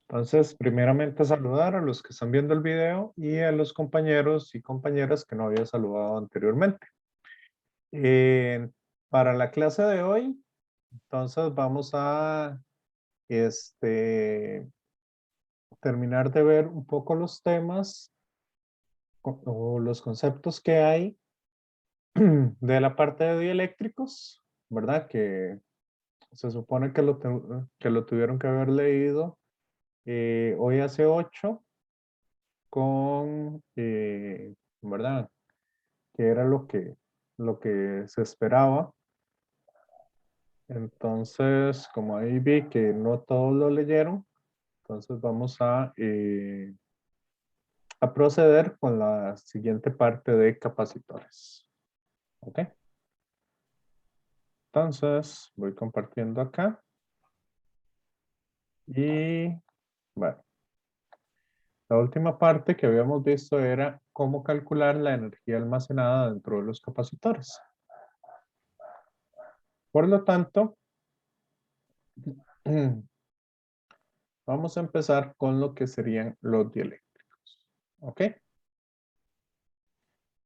Entonces, primeramente saludar a los que están viendo el video y a los compañeros y compañeras que no había saludado anteriormente. Eh, para la clase de hoy, entonces vamos a terminar de ver un poco los temas o los conceptos que hay de la parte de dieléctricos, ¿verdad? Que se supone que que lo tuvieron que haber leído hoy hace 8 con, ¿verdad? Que era lo que se esperaba. Entonces, como ahí vi que no todos lo leyeron, entonces vamos a proceder con la siguiente parte de capacitores. ¿Ok? Entonces, voy compartiendo acá. Y, bueno, la última parte que habíamos visto era cómo calcular la energía almacenada dentro de los capacitores. Por lo tanto, vamos a empezar con lo que serían los dieléctricos. ¿Ok?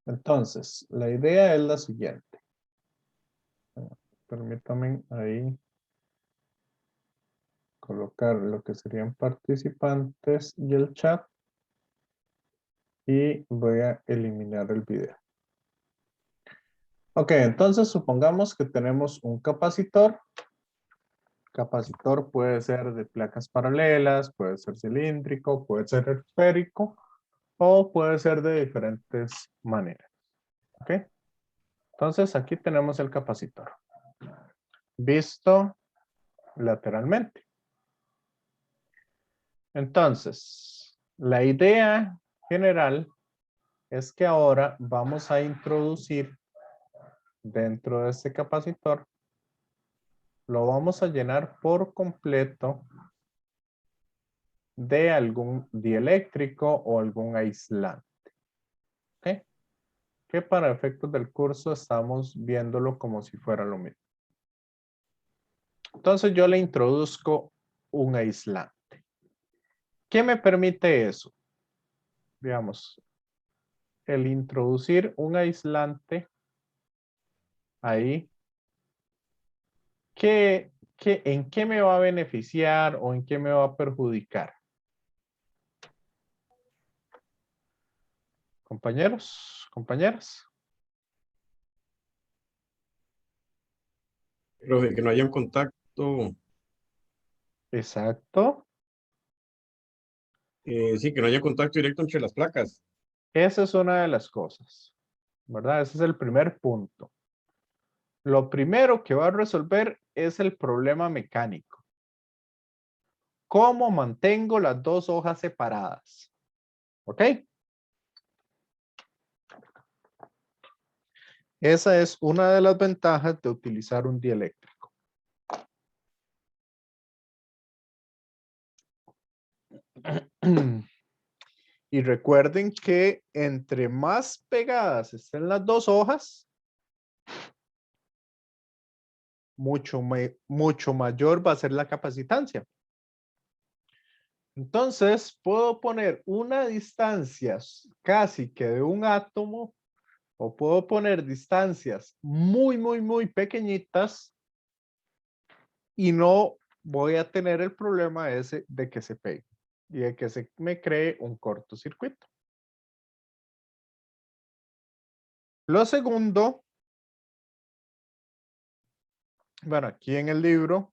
Entonces, la idea es la siguiente. Permítanme ahí colocar lo que serían participantes y el chat. Y voy a eliminar el video. Ok, entonces supongamos que tenemos un capacitor. Capacitor puede ser de placas paralelas, puede ser cilíndrico, puede ser esférico o puede ser de diferentes maneras. ¿Ok? Entonces aquí tenemos el capacitor. Visto lateralmente. Entonces, la idea general es que ahora vamos a introducir dentro de este capacitor, lo vamos a llenar por completo de algún dieléctrico o algún aislante. ¿Ok? Que para efectos del curso estamos viéndolo como si fuera lo mismo. Entonces yo le introduzco un aislante. ¿Qué me permite eso? Digamos, el introducir un aislante ahí, ¿en qué me va a beneficiar o en qué me va a perjudicar? Compañeros, compañeras. Profe, que no haya un contacto, Exacto. sí, que no haya contacto directo entre las placas. Esa es una de las cosas, ¿verdad? Ese es el primer punto. Lo primero que va a resolver es el problema mecánico. ¿Cómo mantengo las dos hojas separadas? ¿Ok? Esa es una de las ventajas de utilizar un dieléctrico. Y recuerden que entre más pegadas estén las dos hojas, mucho mayor va a ser la capacitancia. Entonces, puedo poner una distancia casi que de un átomo o puedo poner distancias muy pequeñitas y no voy a tener el problema ese de que se pegue y de que se me cree un cortocircuito. Lo segundo, bueno, aquí en el libro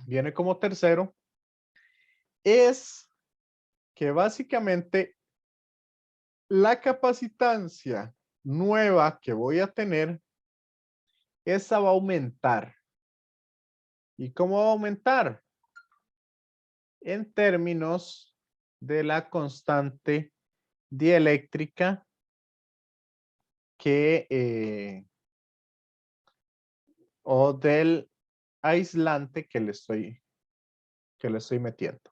viene como tercero, es que básicamente la capacitancia nueva que voy a tener, esa va a aumentar. ¿Y cómo va a aumentar? En términos de la constante dieléctrica o del aislante que le estoy metiendo.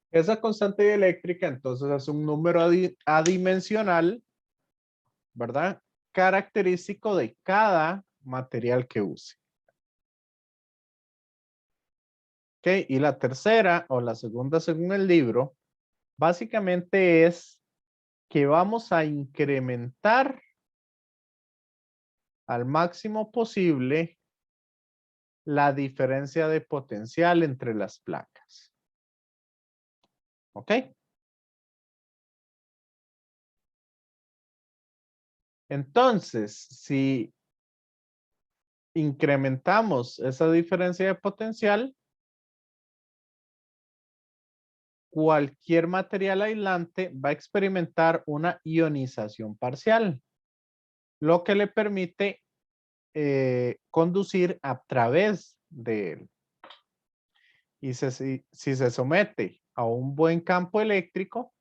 Esa constante dieléctrica entonces es un número adimensional, ¿verdad? Característico de cada material que use. Ok, y la tercera o la segunda según el libro, básicamente es que vamos a incrementar al máximo posible la diferencia de potencial entre las placas. ¿Ok? Entonces, si incrementamos esa diferencia de potencial, cualquier material aislante va a experimentar una ionización parcial, lo que le permite conducir a través de él. Y si se somete a un buen campo eléctrico,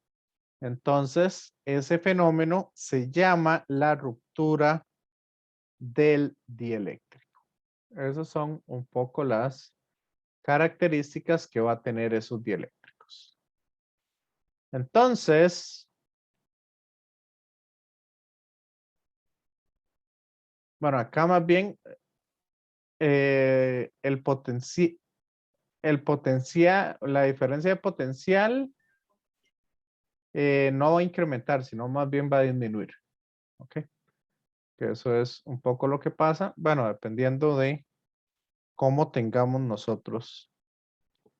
entonces ese fenómeno se llama la ruptura del dieléctrico. Esas son un poco las características que va a tener esos dieléctricos. Entonces, bueno, acá más bien el potencial, la diferencia de potencial no va a incrementar, sino más bien va a disminuir. ¿Ok? Que eso es un poco lo que pasa, bueno, dependiendo de cómo tengamos nosotros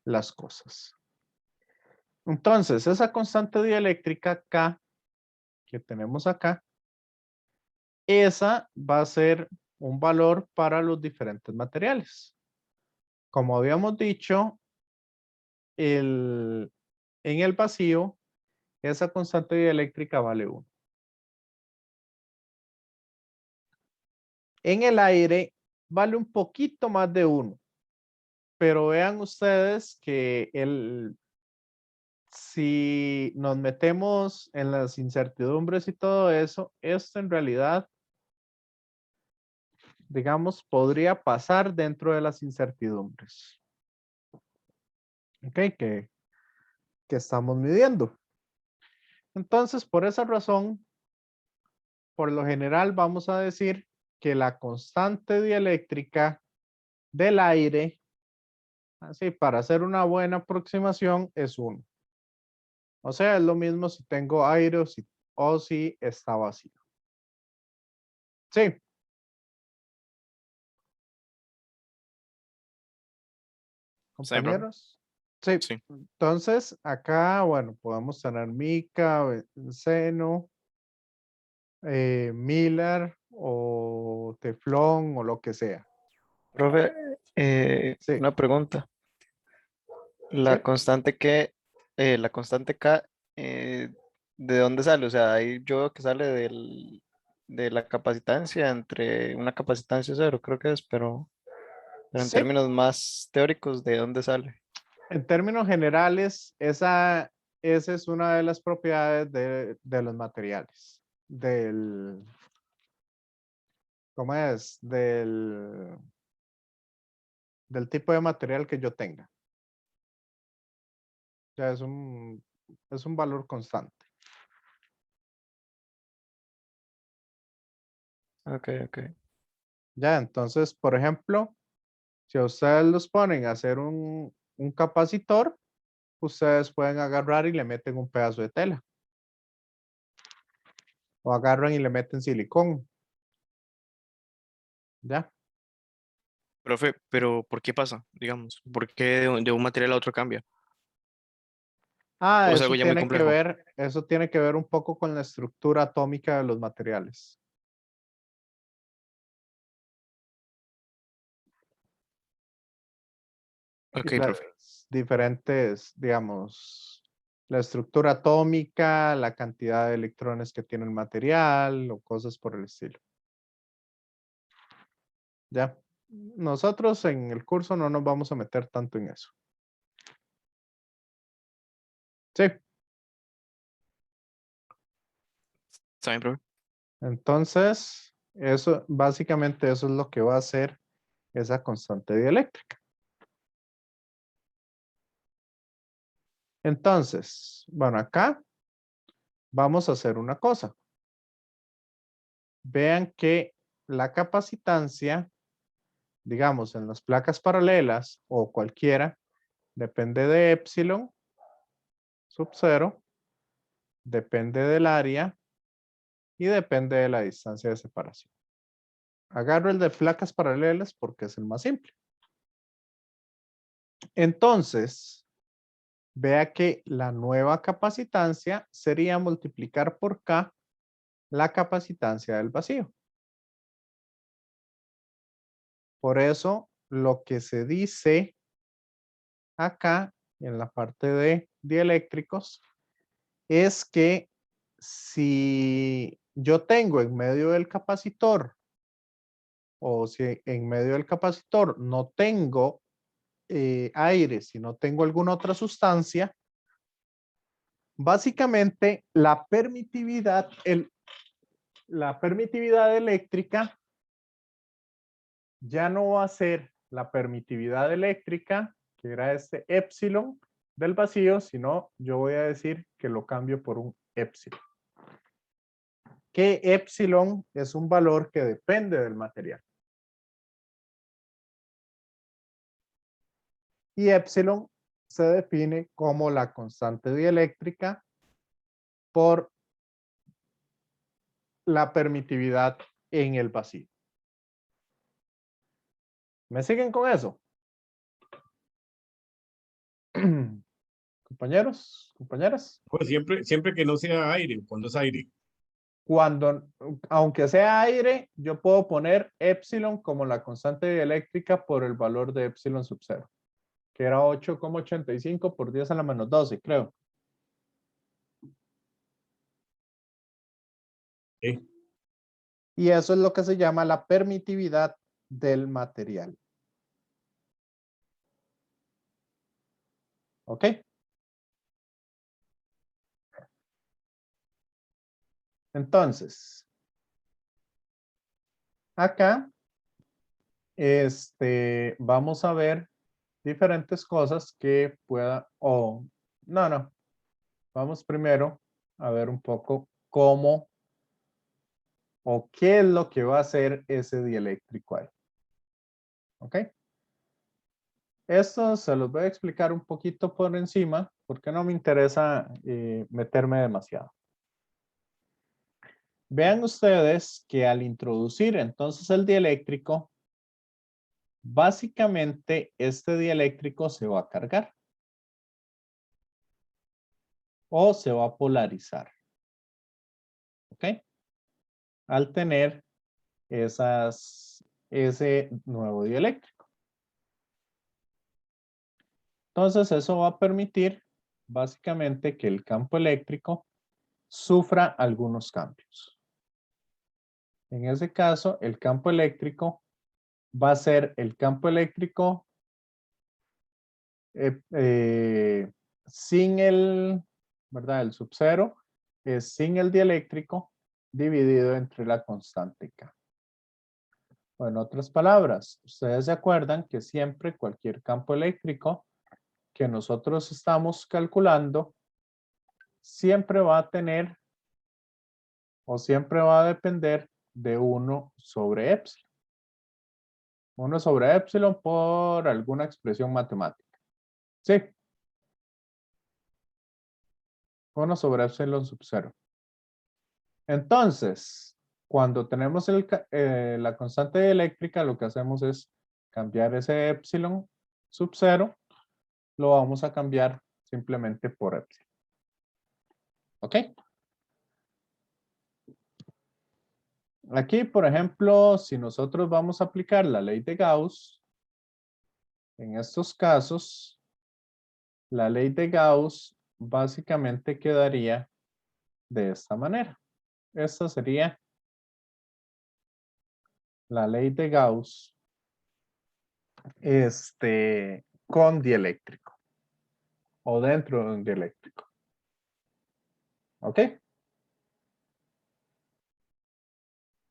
las cosas. Entonces, esa constante dieléctrica K que tenemos acá, esa va a ser un valor para los diferentes materiales. Como habíamos dicho, en el vacío, esa constante dieléctrica vale 1. En el aire vale un poquito más de 1. Pero vean ustedes que si nos metemos en las incertidumbres y todo eso, esto en realidad, digamos, podría pasar dentro de las incertidumbres. ¿Ok? Que estamos midiendo. Entonces, por esa razón, por lo general vamos a decir que la constante dieléctrica del aire, así para hacer una buena aproximación, es 1. O sea, es lo mismo si tengo aire o si está vacío. Sí. ¿Está bien, profe? Compañeros. Sí. Sí. Entonces, acá, bueno, podemos tener mica, benceno, Miller o teflón o lo que sea. Profe, Sí, una pregunta. sí. La constante K, ¿de dónde sale? O sea, ahí yo veo que sale de la capacitancia entre una capacitancia cero, creo que es, pero en Sí. términos más teóricos, ¿de dónde sale? En términos generales, esa es una de las propiedades de los materiales. ¿Cómo es? Del tipo de material que yo tenga. Ya es un valor constante. Ok, ok. Ya, entonces, por ejemplo, si a ustedes los ponen a hacer un capacitor, ustedes pueden agarrar y le meten un pedazo de tela. O agarran y le meten silicón. ¿Ya? Profe, pero ¿por qué pasa? Digamos, ¿por qué de un material a otro cambia? Ah, ¿O es algo ya muy complejo? eso tiene que ver un poco con la estructura atómica de los materiales. Ok, profe. Las diferentes, digamos, la estructura atómica, la cantidad de electrones que tiene el material o cosas por el estilo. ¿Ya? Nosotros en el curso no nos vamos a meter tanto en eso. Sí. ¿Está bien, profe? Entonces, básicamente eso es lo que va a hacer esa constante dieléctrica. Entonces, bueno, acá vamos a hacer una cosa. Vean que la capacitancia, digamos, en las placas paralelas o cualquiera, depende de epsilon sub 0, depende del área y depende de la distancia de separación. Agarro el de placas paralelas porque es el más simple. Entonces, vea que la nueva capacitancia sería multiplicar por K la capacitancia del vacío. Por eso, lo que se dice acá en la parte de dieléctricos es que si yo tengo en medio del capacitor o si en medio del capacitor no tengo aire, si no tengo alguna otra sustancia, básicamente la permitividad eléctrica ya no va a ser la permitividad eléctrica, que era este epsilon del vacío, sino yo voy a decir que lo cambio por un epsilon. Que epsilon es un valor que depende del material. Y epsilon se define como la constante dieléctrica por la permitividad en el vacío. ¿Me siguen con eso? Compañeros, compañeras. Pues siempre que no sea aire, cuando es aire. Cuando, aunque sea aire, yo puedo poner epsilon como la constante dieléctrica por el valor de epsilon sub 0, que era 8,85 por 10 a la menos 12, creo. Sí. Y eso es lo que se llama la permitividad del material. ¿Ok? Entonces, acá, vamos a ver diferentes cosas que pueda, no, vamos primero a ver un poco cómo o qué es lo que va a hacer ese dieléctrico ahí. ¿Ok? Esto se los voy a explicar un poquito por encima porque no me interesa meterme demasiado. Vean ustedes que al introducir entonces el dieléctrico, básicamente este dieléctrico se va a cargar o se va a polarizar. ¿Ok? Al tener ese nuevo dieléctrico. Entonces eso va a permitir básicamente que el campo eléctrico sufra algunos cambios. En ese caso, el campo eléctrico va a ser el campo eléctrico sin ¿verdad? El subcero es sin el dieléctrico dividido entre la constante K. O en otras palabras, ustedes se acuerdan que siempre cualquier campo eléctrico que nosotros estamos calculando siempre va a tener o siempre va a depender de 1 sobre epsilon. 1 sobre epsilon por alguna expresión matemática. ¿Sí? 1 sobre epsilon sub 0. Entonces, cuando tenemos la constante eléctrica, lo que hacemos es cambiar ese epsilon sub 0, lo vamos a cambiar simplemente por epsilon. ¿Ok? Aquí, por ejemplo, si nosotros vamos a aplicar la ley de Gauss, en estos casos, la ley de Gauss básicamente quedaría de esta manera. Esta sería la ley de Gauss con dieléctrico o dentro de un dieléctrico. ¿Ok?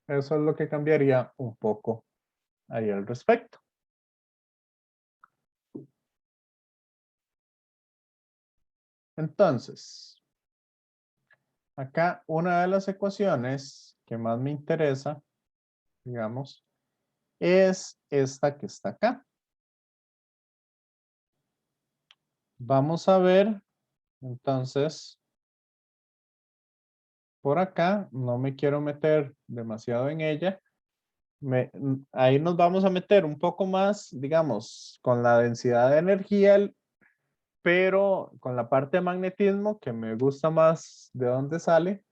Eso es lo que cambiaría un poco ahí al respecto. Entonces, acá una de las ecuaciones que más me interesa, digamos, es esta que está acá. vamos a ver, entonces, por acá, no me quiero meter demasiado en ella. Ahí nos vamos a meter un poco más, digamos, con la densidad de energía, pero con la parte de magnetismo que me gusta más de dónde sale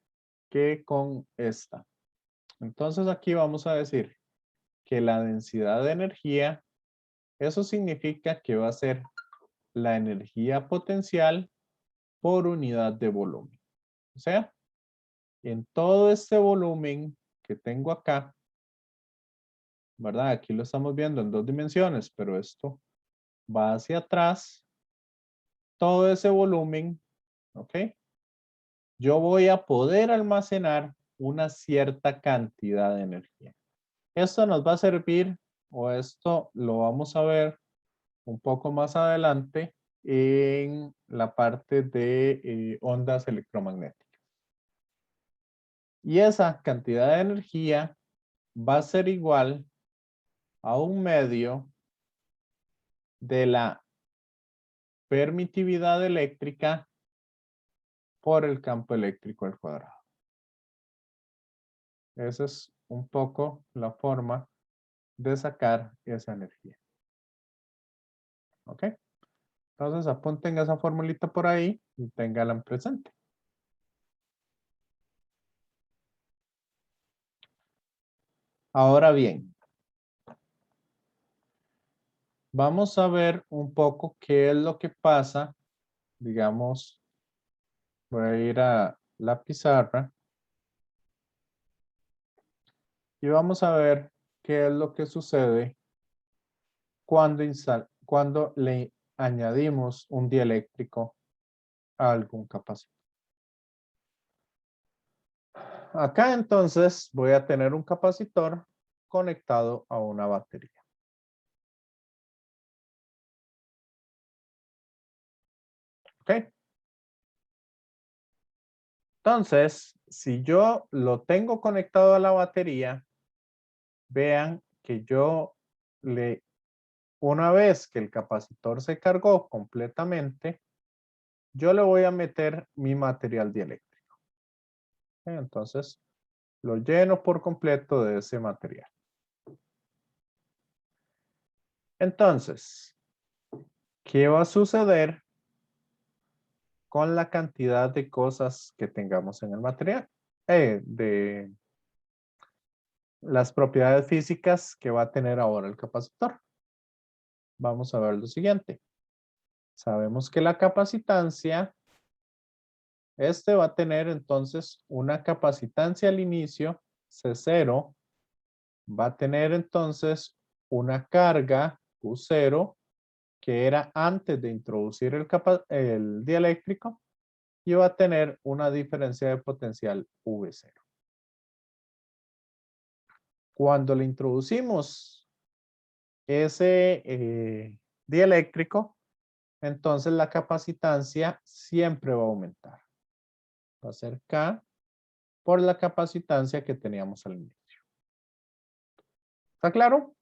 que con esta. Entonces aquí vamos a decir que la densidad de energía, eso significa que va a ser la energía potencial por unidad de volumen. O sea, en todo este volumen que tengo acá, ¿verdad? Aquí lo estamos viendo en 2 dimensiones, pero esto va hacia atrás. Todo ese volumen, ¿ok? Yo voy a poder almacenar una cierta cantidad de energía. Esto nos va a servir, o esto lo vamos a ver un poco más adelante en la parte de ondas electromagnéticas. Y esa cantidad de energía va a ser igual a un medio de la permitividad eléctrica por el campo eléctrico al cuadrado. Esa es un poco la forma de sacar esa energía. ¿Ok? Entonces apunten esa formulita por ahí y ténganla en presente. Ahora bien, vamos a ver un poco qué es lo que pasa. Digamos, voy a ir a la pizarra y vamos a ver qué es lo que sucede cuando le añadimos un dieléctrico a algún capacitor. Acá entonces voy a tener un capacitor conectado a una batería. ¿Ok? Entonces, si yo lo tengo conectado a la batería, vean que una vez que el capacitor se cargó completamente, yo le voy a meter mi material dieléctrico. ¿Ok? Entonces, lo lleno por completo de ese material. Entonces, ¿qué va a suceder con la cantidad de cosas que tengamos en el material? De las propiedades físicas que va a tener ahora el capacitor. Vamos a ver lo siguiente. Sabemos que la capacitancia, va a tener entonces una capacitancia al inicio, C0, va a tener entonces una carga Q0, que era antes de introducir el dieléctrico, y va a tener una diferencia de potencial V0. Cuando le introducimos ese dieléctrico, entonces la capacitancia siempre va a aumentar. Va a ser K por la capacitancia que teníamos al inicio. ¿Está claro?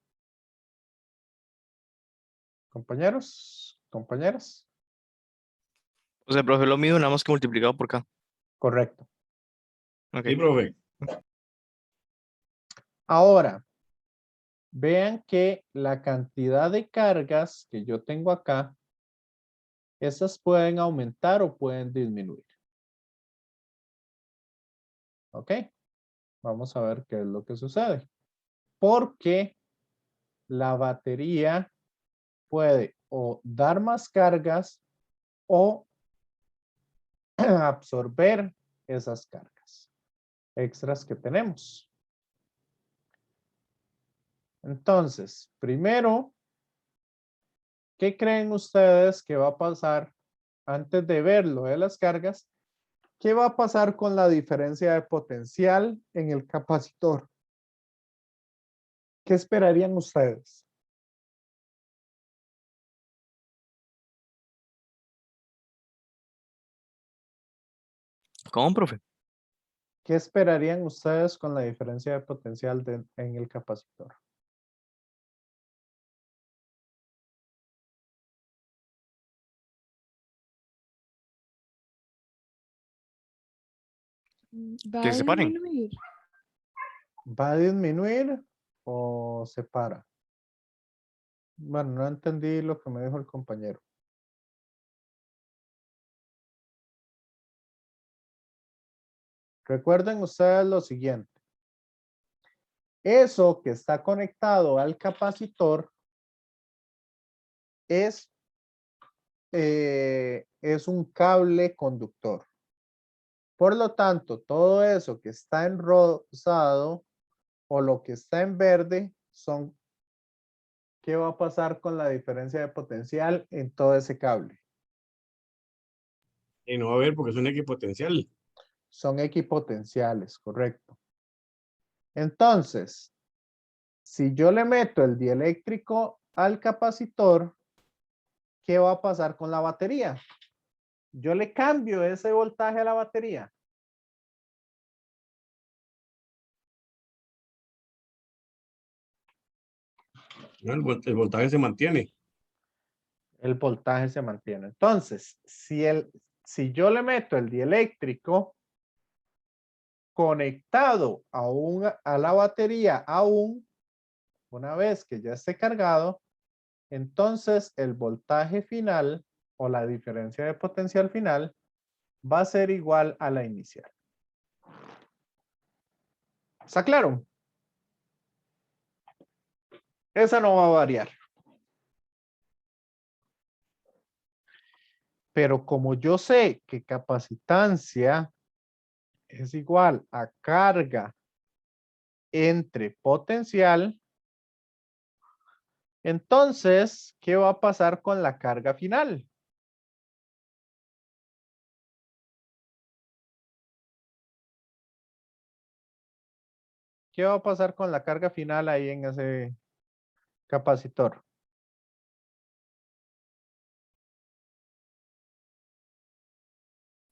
Compañeros, compañeras. O sea, profe, lo mismo nada más que multiplicado por K. Correcto. Ok. Sí, profe. Ahora, vean que la cantidad de cargas que yo tengo acá, esas pueden aumentar o pueden disminuir. ¿Ok? Vamos a ver qué es lo que sucede. Porque la batería puede o dar más cargas o absorber esas cargas extras que tenemos. Entonces, primero, ¿qué creen ustedes que va a pasar antes de ver lo de las cargas? ¿Qué va a pasar con la diferencia de potencial en el capacitor? ¿Qué esperarían ustedes? ¿Cómo, profe? ¿Qué esperarían ustedes con la diferencia de potencial en el capacitor? Va Que a se separen. disminuir. ¿Va a disminuir o se para? Bueno, no entendí lo que me dijo el compañero. Recuerden ustedes lo siguiente. Eso que está conectado al capacitor es un cable conductor. Por lo tanto, todo eso que está en rosado o lo que está en verde son ¿qué va a pasar con la diferencia de potencial en todo ese cable? Y no va a haber porque es un equipotencial. Son equipotenciales, correcto. Entonces, si yo le meto el dieléctrico al capacitor, ¿qué va a pasar con la batería? Yo le cambio ese voltaje a la batería. ¿No? El voltaje se mantiene. El voltaje se mantiene. Entonces, si yo le meto el dieléctrico conectado a la batería aún, una vez que ya esté cargado, entonces el voltaje final o la diferencia de potencial final va a ser igual a la inicial. ¿Está claro? Esa no va a variar. Pero como yo sé que capacitancia es igual a carga entre potencial, entonces, ¿qué va a pasar con la carga final? ¿Qué va a pasar con la carga final ahí en ese capacitor?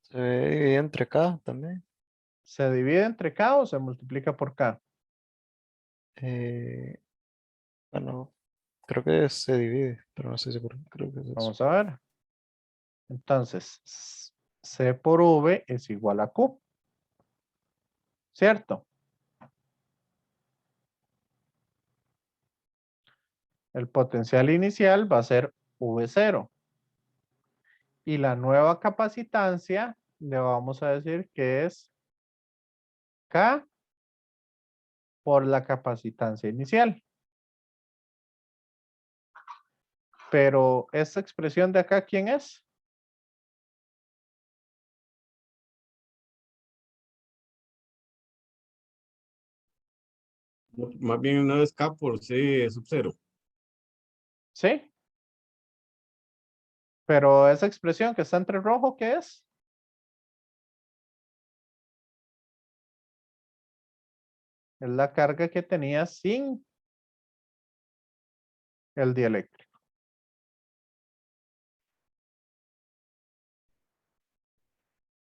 Se divide entre K también. ¿Se divide entre K o se multiplica por K? Eh, bueno, creo que se divide, pero no estoy seguro. Creo que es eso. Vamos a ver. Entonces, C por V es igual a Q. ¿Cierto? El potencial inicial va a ser V0. Y la nueva capacitancia le vamos a decir que es K por la capacitancia inicial. Pero esta expresión de acá, ¿quién es? Más bien no es K por C sub 0. ¿Sí? Pero esa expresión que está entre rojo, ¿qué es? Es la carga que tenía sin el dieléctrico.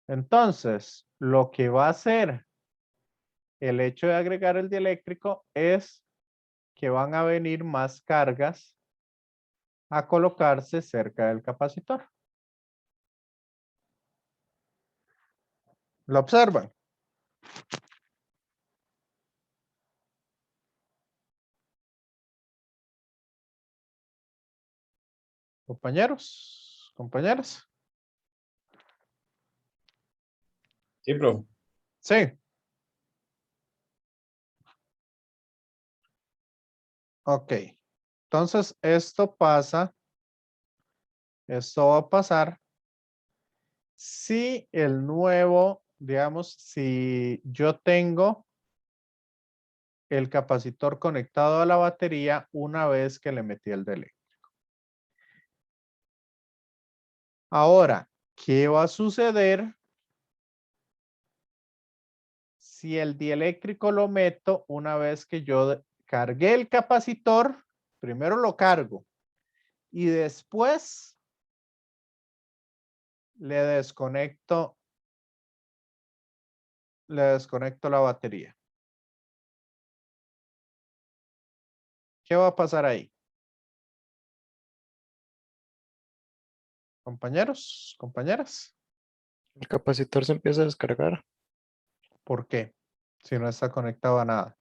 Entonces, lo que va a hacer el hecho de agregar el dieléctrico es que van a venir más cargas a colocarse cerca del capacitor. ¿Lo observan? Compañeros, compañeras. Sí, profe. Sí. Ok. Entonces, esto va a pasar si el nuevo, digamos, si yo tengo el capacitor conectado a la batería una vez que le metí el dieléctrico. Ahora, ¿qué va a suceder si el dieléctrico lo meto una vez que yo cargué el capacitor? Primero lo cargo y después le desconecto la batería. ¿Qué va a pasar ahí? Compañeros, compañeras. El capacitor se empieza a descargar. ¿Por qué? Si no está conectado a nada.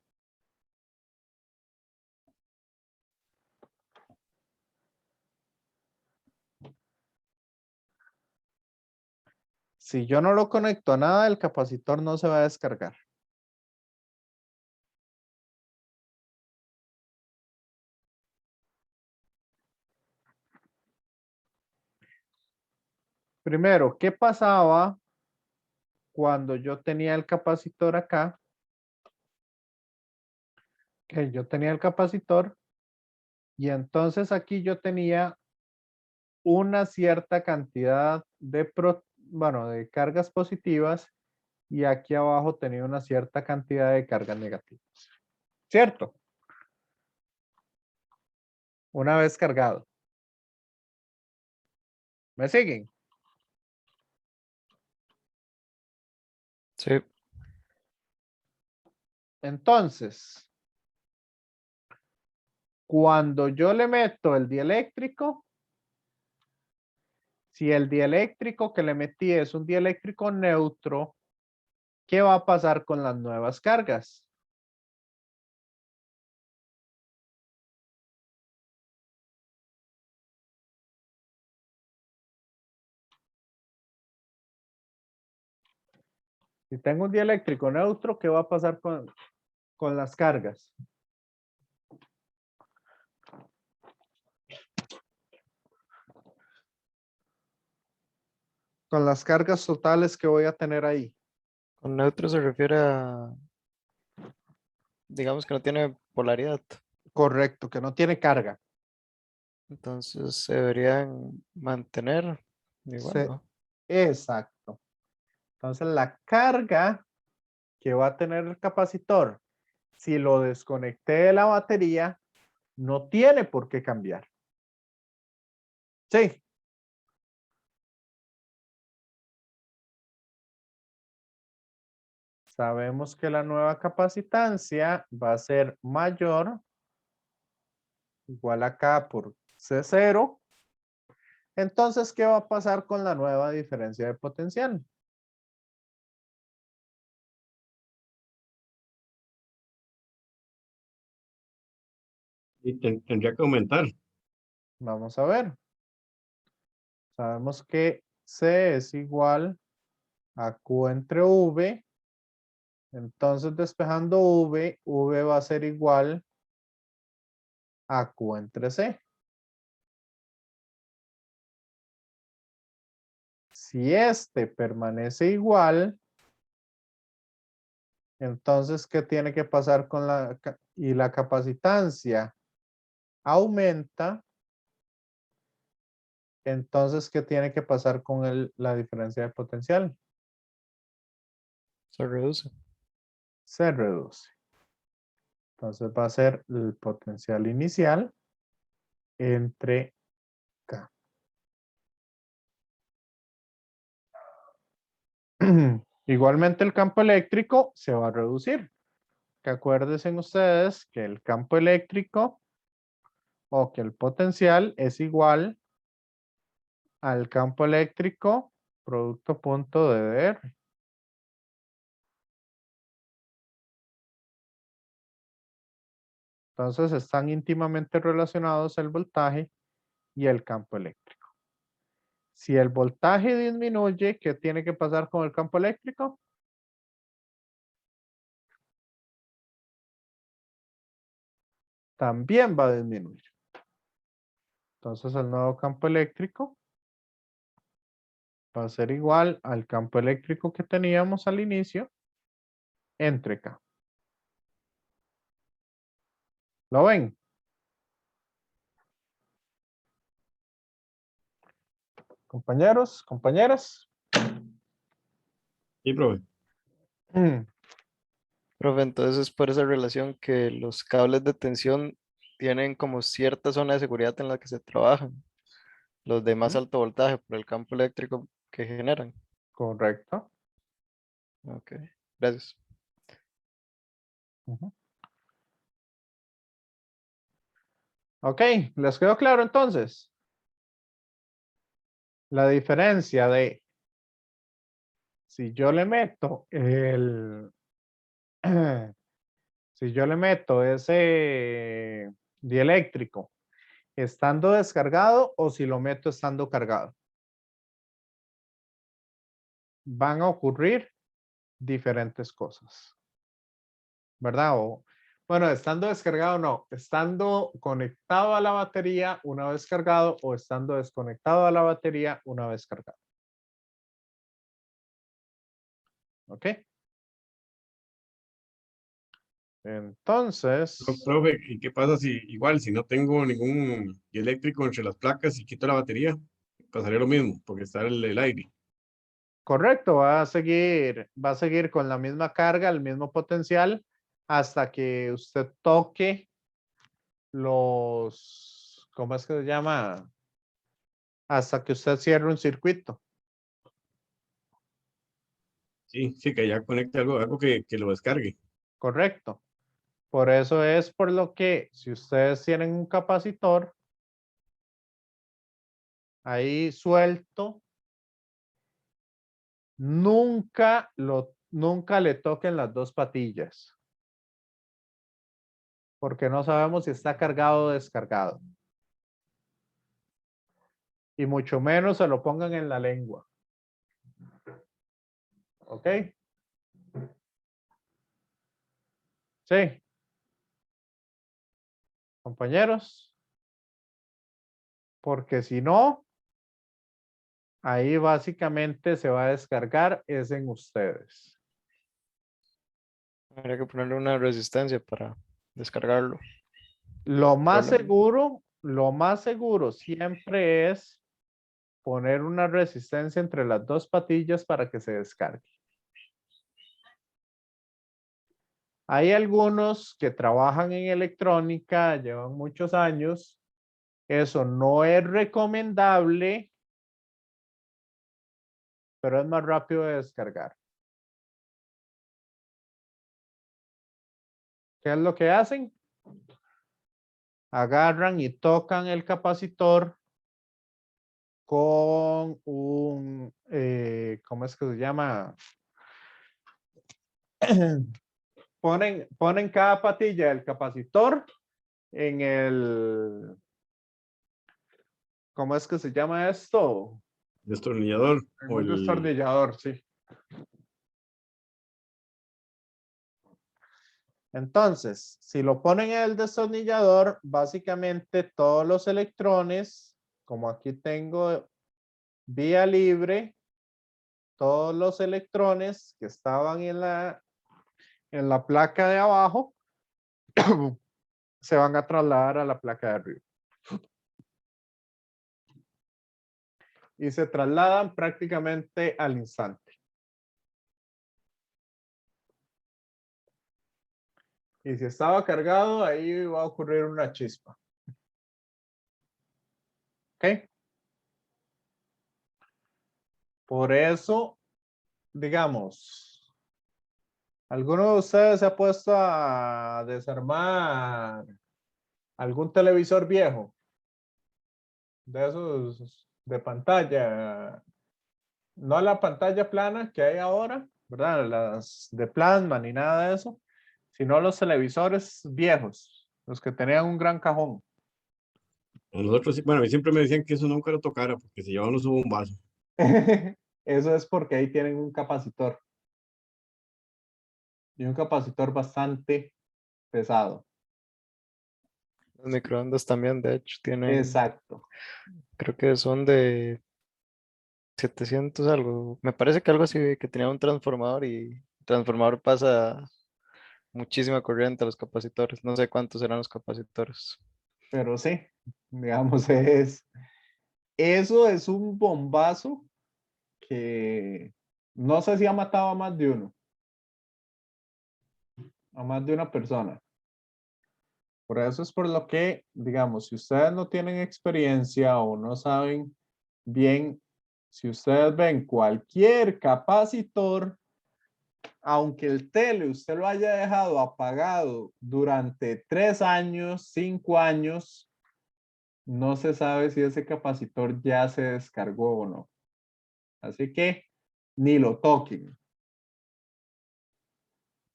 Si yo no lo conecto a nada, el capacitor no se va a descargar. Primero, ¿qué pasaba cuando yo tenía el capacitor acá? Que yo tenía el capacitor y entonces aquí yo tenía una cierta cantidad de, de cargas positivas y aquí abajo tenía una cierta cantidad de cargas negativas. ¿Cierto? Una vez cargado. ¿Me siguen? Sí, Entonces, cuando yo le meto el dieléctrico, si el dieléctrico que le metí es un dieléctrico neutro, ¿qué va a pasar con las nuevas cargas? Si tengo un dieléctrico neutro, ¿qué va a pasar con las cargas? Con las cargas totales que voy a tener ahí. con neutro se refiere a, digamos que no tiene polaridad. Correcto, que no tiene carga. Entonces se deberían mantener igual, ¿no? Exacto. Entonces la carga que va a tener el capacitor, si lo desconecté de la batería, no tiene por qué cambiar. Sí. Sabemos que la nueva capacitancia va a ser mayor, igual acá por C0. Entonces, ¿qué va a pasar con la nueva diferencia de potencial? Y tendría que aumentar. Vamos a ver. Sabemos que C es igual a Q entre V. Entonces, despejando V, V va a ser igual a Q entre C. Si este permanece igual, entonces, ¿qué tiene que pasar con y la capacitancia aumenta? Entonces, ¿qué tiene que pasar con la diferencia de potencial? Se reduce. Se reduce. Entonces va a ser el potencial inicial entre K. Igualmente el campo eléctrico se va a reducir. Que acuérdense ustedes que el campo eléctrico o que el potencial es igual al campo eléctrico producto punto DDR. Entonces están íntimamente relacionados el voltaje y el campo eléctrico. Si el voltaje disminuye, ¿qué tiene que pasar con el campo eléctrico? También va a disminuir. Entonces el nuevo campo eléctrico va a ser igual al campo eléctrico que teníamos al inicio entre K. ¿Lo ven? Compañeros, compañeras. Sí, profe. Profe, entonces es por esa relación que los cables de tensión tienen como cierta zona de seguridad en la que se trabajan, los de más alto voltaje por el campo eléctrico que generan. Correcto. Ok, gracias. Ujú. Ok, ¿les quedó claro entonces? La diferencia de si yo le meto el si yo le meto ese dieléctrico estando descargado o si lo meto estando cargado, van a ocurrir diferentes cosas, ¿verdad? O, bueno, estando descargado no, estando conectado a la batería una vez cargado o estando desconectado a la batería una vez cargado. ¿Ok? Entonces, Profe, ¿y qué pasa si igual, si no tengo ningún eléctrico entre las placas y quito la batería? Pasaría lo mismo, porque está el aire. correcto, va a seguir con la misma carga, el mismo potencial, hasta que usted toque los, ¿cómo es que se llama? Hasta que usted cierre un circuito. Sí, sí, que ya conecte algo que lo descargue. Correcto. Por eso es por lo que si ustedes tienen un capacitor ahí suelto, nunca le toquen las dos patillas, porque no sabemos si está cargado o descargado. Y mucho menos se lo pongan en la lengua. ¿Ok? Sí. Compañeros. Porque si no, ahí básicamente se va a descargar es en ustedes. Habría que ponerle una resistencia para descargarlo. Lo Problema. más seguro siempre es poner una resistencia entre las dos patillas para que se descargue. Hay algunos que trabajan en electrónica, llevan muchos años. Eso no es recomendable, pero es más rápido de descargar. ¿Qué es lo que hacen? Agarran y tocan el capacitor con un, ¿cómo es que se llama? Ponen cada patilla del capacitor en el, ¿cómo es que se llama esto? Destornillador En o un el... destornillador, sí. Entonces, si lo ponen en el destornillador, básicamente todos los electrones, como aquí tengo vía libre, todos los electrones que estaban en la placa de abajo se van a trasladar a la placa de arriba. Y se trasladan prácticamente al instante. Y si estaba cargado, ahí va a ocurrir una chispa. ¿Ok? Por eso, digamos, ¿alguno de ustedes se ha puesto a desarmar algún televisor viejo? De esos de pantalla. No la pantalla plana que hay ahora, ¿verdad? Las de plasma ni nada de eso, sino los televisores viejos, los que tenían un gran cajón. A nosotros, bueno, a mí siempre me decían que eso nunca lo tocara porque se llevaban los bombazos. Eso es porque ahí tienen un capacitor. Y un capacitor bastante pesado. Los microondas también, de hecho, tienen, Exacto. creo que son de 700 algo. Me parece que algo así, que tenía un transformador y el transformador pasa muchísima corriente a los capacitores. No sé cuántos serán los capacitores. Pero sí, digamos, eso es un bombazo que no sé si ha matado a más de uno, a más de una persona. Por eso es por lo que, digamos, si ustedes no tienen experiencia o no saben bien, si ustedes ven cualquier capacitor, aunque el tele usted lo haya dejado apagado durante 3 años, 5 años, no se sabe si ese capacitor ya se descargó o no. Así que ni lo toquen.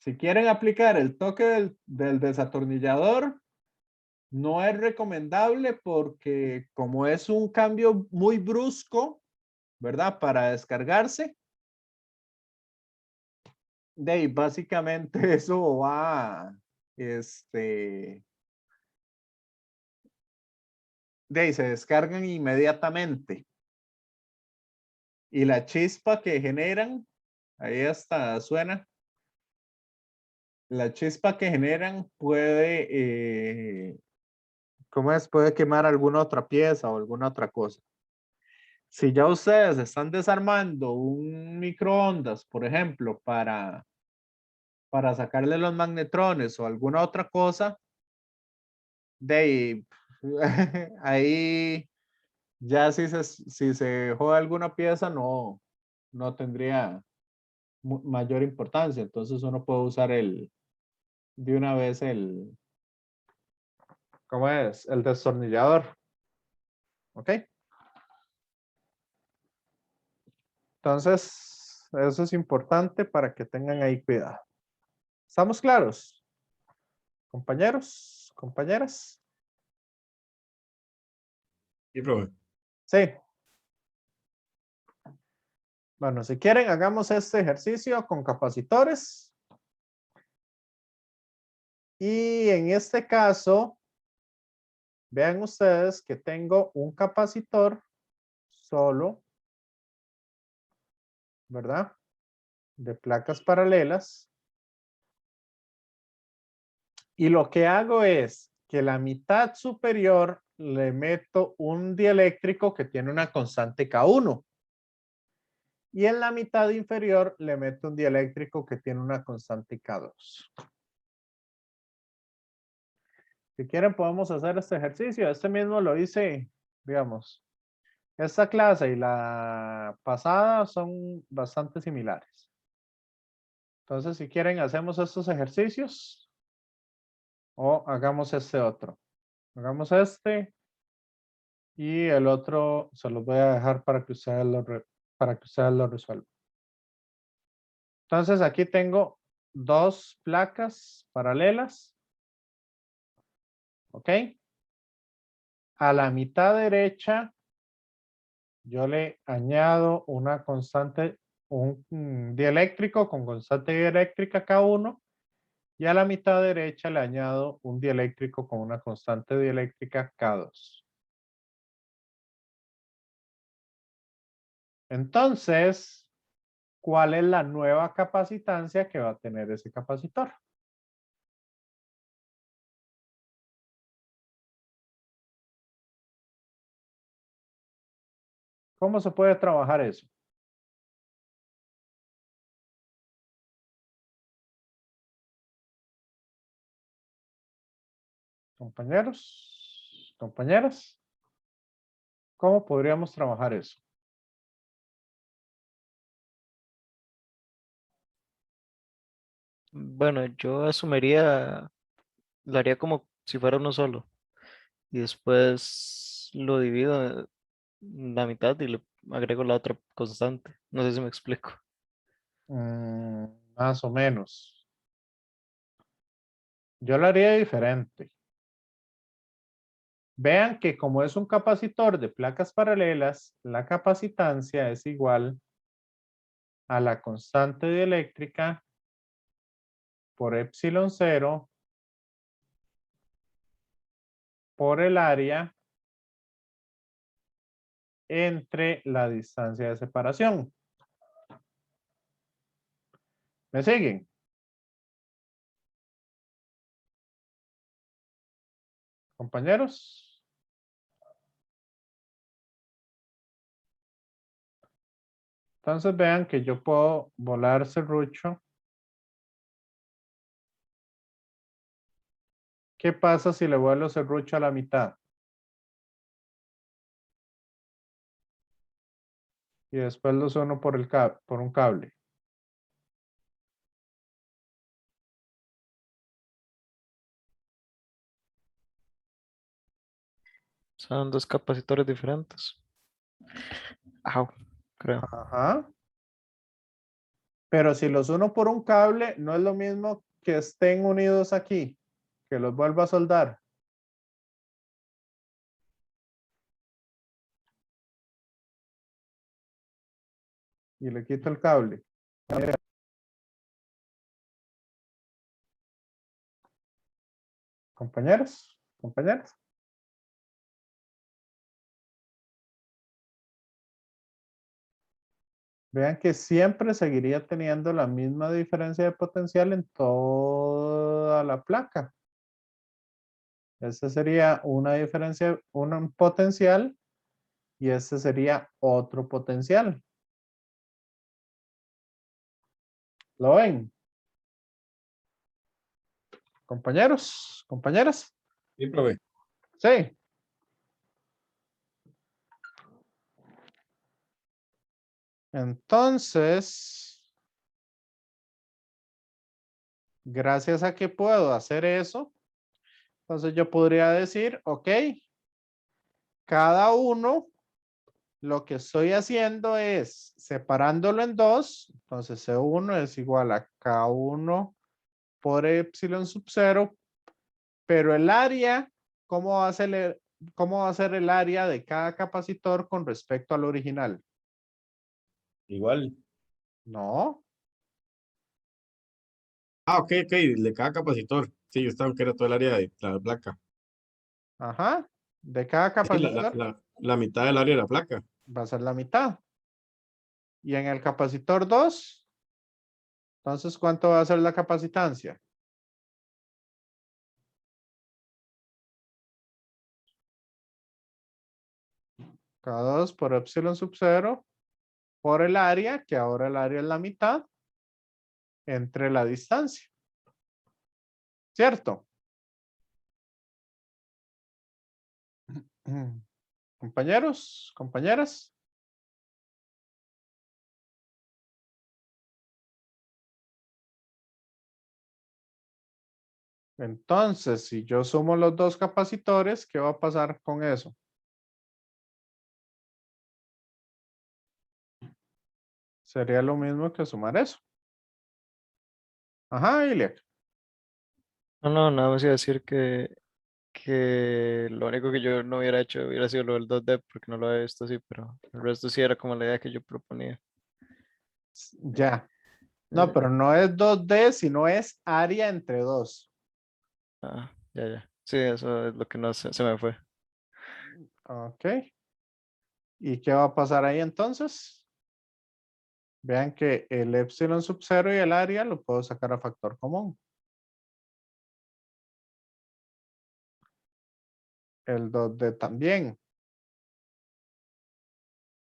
Si quieren aplicar el toque del desatornillador, no es recomendable porque como es un cambio muy brusco, ¿verdad? Para descargarse, de ahí básicamente eso va, de ahí se descargan inmediatamente. Y la chispa que generan, ahí hasta suena, la chispa que generan puede, ¿cómo es? Puede quemar alguna otra pieza o alguna otra cosa. Si ya ustedes están desarmando un microondas, por ejemplo, para sacarle los magnetrones o alguna otra cosa, de ahí, ahí ya si se joda alguna pieza, no tendría mayor importancia. Entonces uno puede usar de una vez ¿cómo es? El destornillador. ¿Ok? Entonces, eso es importante para que tengan ahí cuidado. ¿Estamos claros? Compañeros, compañeras. Sí, profe. Sí. Bueno, si quieren, hagamos este ejercicio con capacitores. Y en este caso, vean ustedes que tengo un capacitor solo, ¿verdad? De placas paralelas. Y lo que hago es que la mitad superior le meto un dieléctrico que tiene una constante K1. Y en la mitad inferior le meto un dieléctrico que tiene una constante K2. Si quieren podemos hacer este ejercicio. Este mismo lo hice, digamos, esta clase y la pasada son bastante similares. Entonces, si quieren, hacemos estos ejercicios o hagamos este otro. Hagamos este y el otro se los voy a dejar para que ustedes lo resuelvan. Entonces, aquí tengo dos placas paralelas. ¿Ok? A la mitad derecha, yo le añado una constante, un dieléctrico con constante dieléctrica K1. Y a la mitad derecha le añado un dieléctrico con una constante dieléctrica K2. Entonces, ¿cuál es la nueva capacitancia que va a tener ese capacitor? ¿Cómo se puede trabajar eso? Compañeros, compañeras, ¿cómo podríamos trabajar eso? Bueno, yo asumiría, lo haría como si fuera uno solo. Y después lo divido en la mitad y le agrego la otra constante. No sé si me explico. Más o menos. Yo lo haría diferente. Vean que como es un capacitor de placas paralelas, la capacitancia es igual a la constante dieléctrica por epsilon 0 por el área entre la distancia de separación. ¿Me siguen? Compañeros. Entonces vean que yo puedo volar serrucho. ¿Qué pasa si le vuelo serrucho a la mitad? Y después los uno por un cable. Son dos capacitores diferentes. Au, creo. Ajá. Pero si los uno por un cable, no es lo mismo que estén unidos aquí, que los vuelva a soldar. Y le quito el cable. Compañeros, compañeras. Vean que siempre seguiría teniendo la misma diferencia de potencial en toda la placa. Esa sería una diferencia, un potencial, y este sería otro potencial. ¿Lo ven? Compañeros, compañeras. Sí, profe. Sí. Entonces, gracias a que puedo hacer eso, entonces yo podría decir, ok, cada uno, lo que estoy haciendo es separándolo en dos. Entonces C1 es igual a K1 por epsilon sub 0, pero el área, cómo va a ser el área de cada capacitor con respecto al original? Igual. No, Ah, ok, ok, de cada capacitor. Sí, yo estaba que era todo el área de la placa. ajá, de cada Sí, capacitor la mitad del área de la placa. va a ser la mitad. Y en el capacitor 2, entonces, ¿cuánto va a ser la capacitancia? K2 por epsilon sub 0 por el área, que ahora el área es la mitad, entre la distancia. ¿Cierto? Compañeros, compañeras. Entonces, si yo sumo los dos capacitores, ¿qué va a pasar con eso? Sería lo mismo que sumar eso. Ajá, Ilia. No, nada más iba a decir que lo único que yo no hubiera hecho hubiera sido lo del 2D porque no lo había visto así, pero el resto sí era como la idea que yo proponía. Ya. No, Eh, pero no es 2D, sino es área entre dos. ya, ya. Sí, eso es lo que no se me fue. Ok. ¿Y qué va a pasar ahí entonces? Vean que el epsilon sub 0 y el área lo puedo sacar a factor común. El 2D también.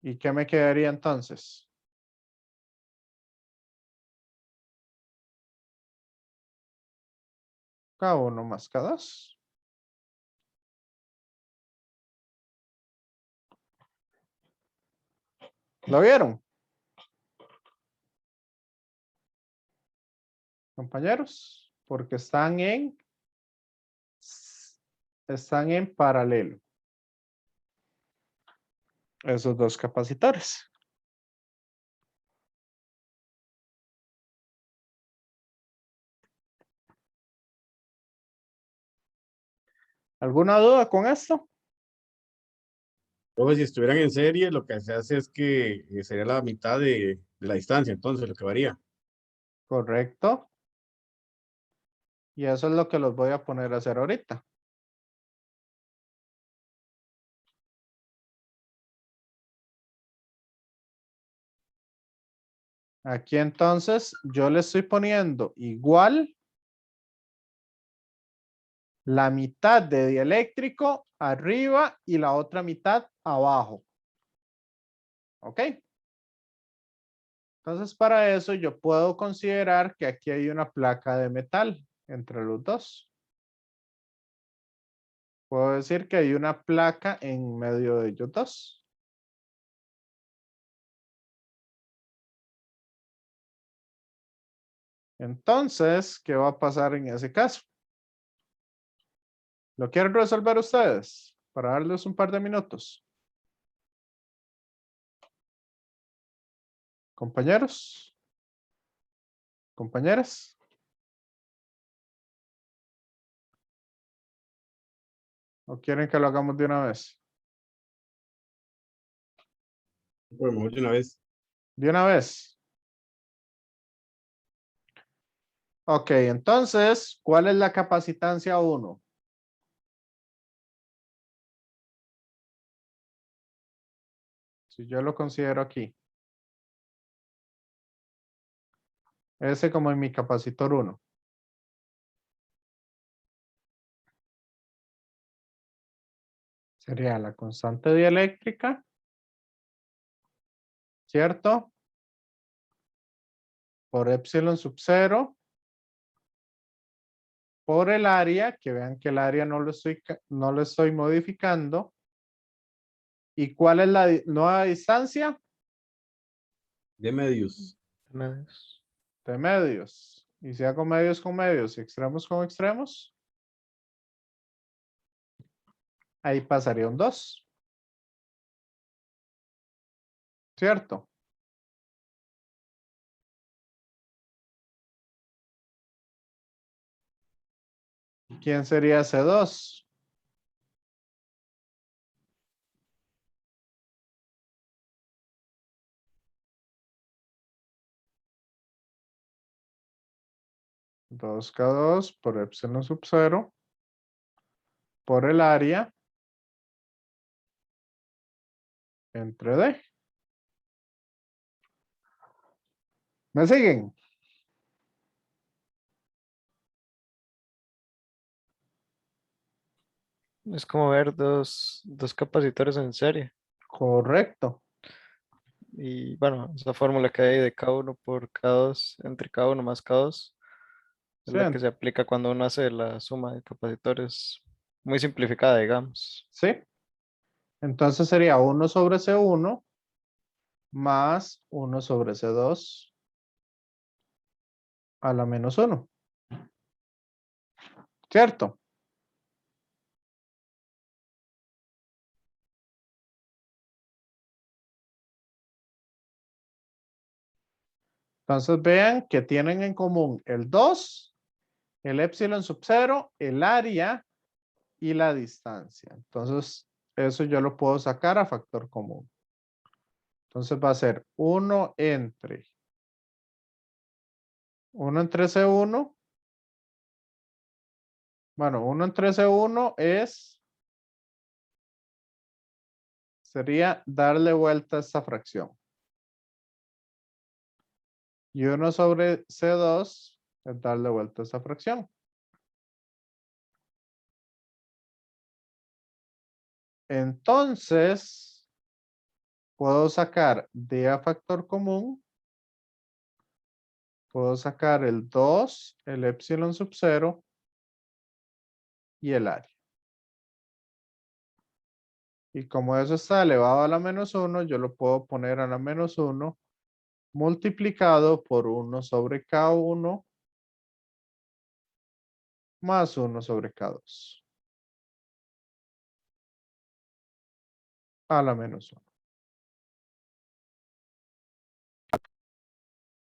¿Y qué me quedaría entonces? K1 más K2. ¿Lo vieron, compañeros? Porque están en paralelo. Esos dos capacitores. ¿Alguna duda con esto? Luego, si estuvieran en serie, lo que se hace es que sería la mitad de la distancia, entonces, lo que varía. Correcto. Y eso es lo que los voy a poner a hacer ahorita. Aquí entonces yo le estoy poniendo igual la mitad de dieléctrico arriba y la otra mitad abajo. ¿Ok? Entonces para eso yo puedo considerar que aquí hay una placa de metal entre los dos. Puedo decir que hay una placa en medio de ellos dos. Entonces, ¿qué va a pasar en ese caso? ¿Lo quieren resolver ustedes? Para darles un par de minutos. Compañeros. Compañeras. ¿O quieren que lo hagamos de una vez? Pues mejor de una vez. De una vez. Ok, entonces, ¿cuál es la capacitancia 1? Si yo lo considero aquí. Ese como en mi capacitor 1. Sería la constante dieléctrica, ¿cierto? Por epsilon sub 0. Por el área, que vean que el área no lo estoy modificando. ¿Y cuál es la nueva distancia? De medios. Medios. De medios. Y si hago medios con medios y extremos con extremos, ahí pasaría un 2. ¿Cierto? ¿Quién sería ese 2? Dos K2 por epsilon sub 0 por el área entre D. ¿Me siguen? Es como ver dos capacitores en serie. Correcto. Y bueno, esa fórmula que hay de K1 por K2 entre K1 más K2 es Sí, la que se aplica cuando uno hace la suma de capacitores muy simplificada, digamos. sí. Entonces sería 1 sobre C1 más 1 sobre C2 a la menos 1. ¿Cierto? Entonces vean que tienen en común el 2, el epsilon sub 0, el área y la distancia. Entonces eso yo lo puedo sacar a factor común. Entonces va a ser 1 entre C1. Bueno, 1 entre C1 sería darle vuelta a esta fracción. Y 1 sobre C2 es darle vuelta a esa fracción. Entonces, puedo sacar D a factor común. Puedo sacar el 2, el epsilon sub 0 y el área. Y como eso está elevado a la menos 1, yo lo puedo poner a la menos 1 multiplicado por 1 sobre K1 más 1 sobre K2 a la menos 1.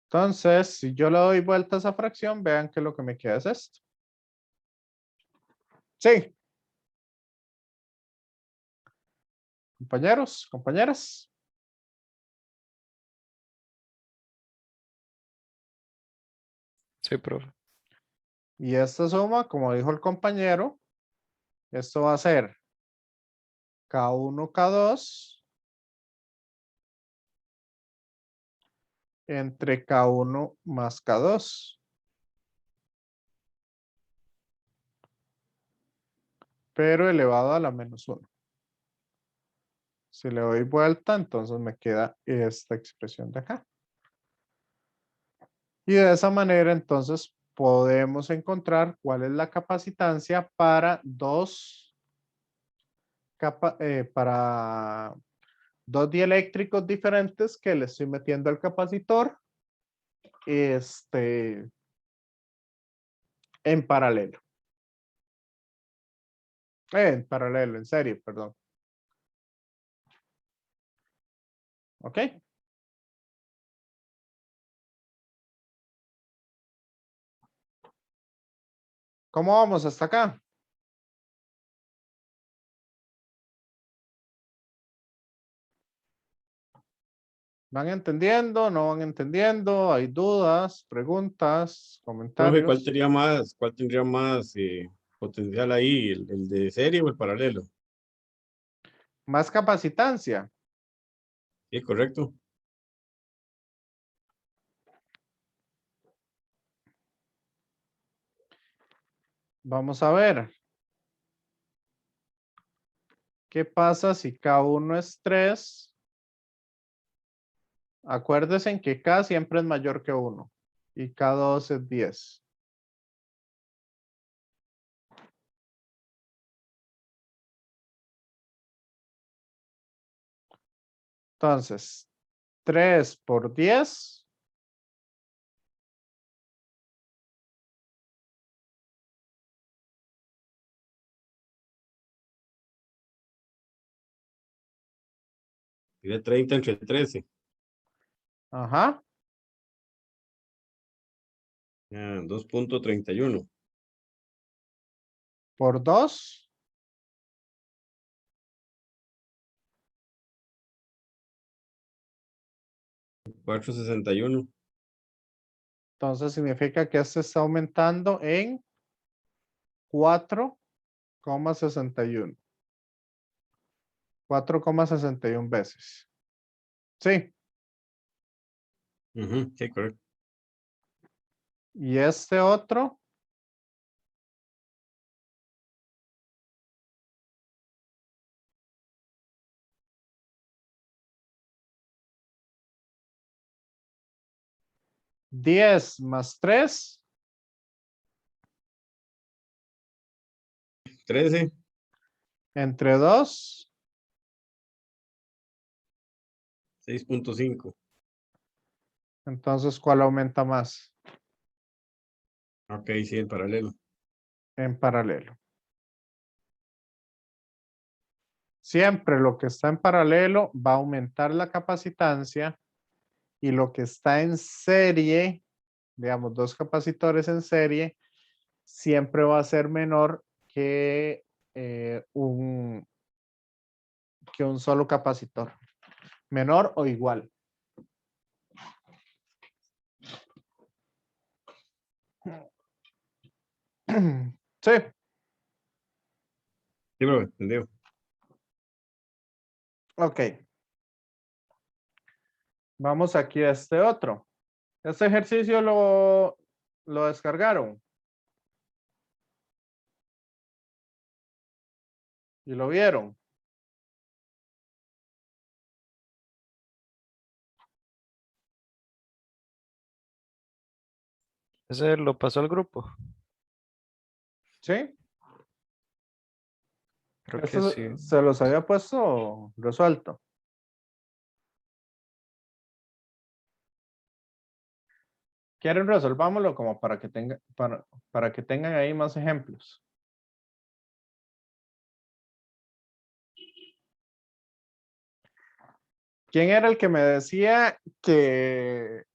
Entonces, si yo le doy vuelta a esa fracción, vean que lo que me queda es esto. Sí. Compañeros, compañeras. Sí, profe. Y esta suma, como dijo el compañero, esto va a ser K1, K2 entre K1 más K2. Pero elevado a la menos 1. Si le doy vuelta, entonces me queda esta expresión de acá. Y de esa manera, entonces, podemos encontrar cuál es la capacitancia para para dos dieléctricos diferentes que le estoy metiendo al capacitor en paralelo. En paralelo, en serie, perdón. ¿Ok? ¿Cómo vamos hasta acá? ¿Van entendiendo? ¿No van entendiendo? ¿Hay dudas, preguntas, Profe, comentarios? cuál tendría más potencial ahí? ¿El de serie o el paralelo? Más capacitancia. Sí, correcto. Vamos a ver. ¿Qué pasa si K1 es 3? Acuérdense en que K siempre es mayor que 1 y K2 es 10. Entonces, 3 por 10. Tiene 30 entre 13. Ajá. 2.31. Por 2. 4.61. Entonces significa que este está aumentando en 4,61. 4,61 veces. Sí. Ujú, sí, correcto. Y este otro. ¿10 más 3? 13. Entre 2. 6.5. Entonces, ¿cuál aumenta más? Ok, sí, el paralelo. En paralelo. Siempre lo que está en paralelo va a aumentar la capacitancia y lo que está en serie, digamos, dos capacitores en serie, siempre va a ser menor que un solo capacitor. Menor o igual. Sí. Sí, profe, entendido. Ok. Vamos aquí a este otro. Este ejercicio lo descargaron. Y lo vieron. Ese lo pasó al grupo. ¿Sí? Creo que Eso sí. se los había puesto resuelto. ¿Quieren resolvámoslo como para que tengan ahí más ejemplos? ¿Quién era el que me decía que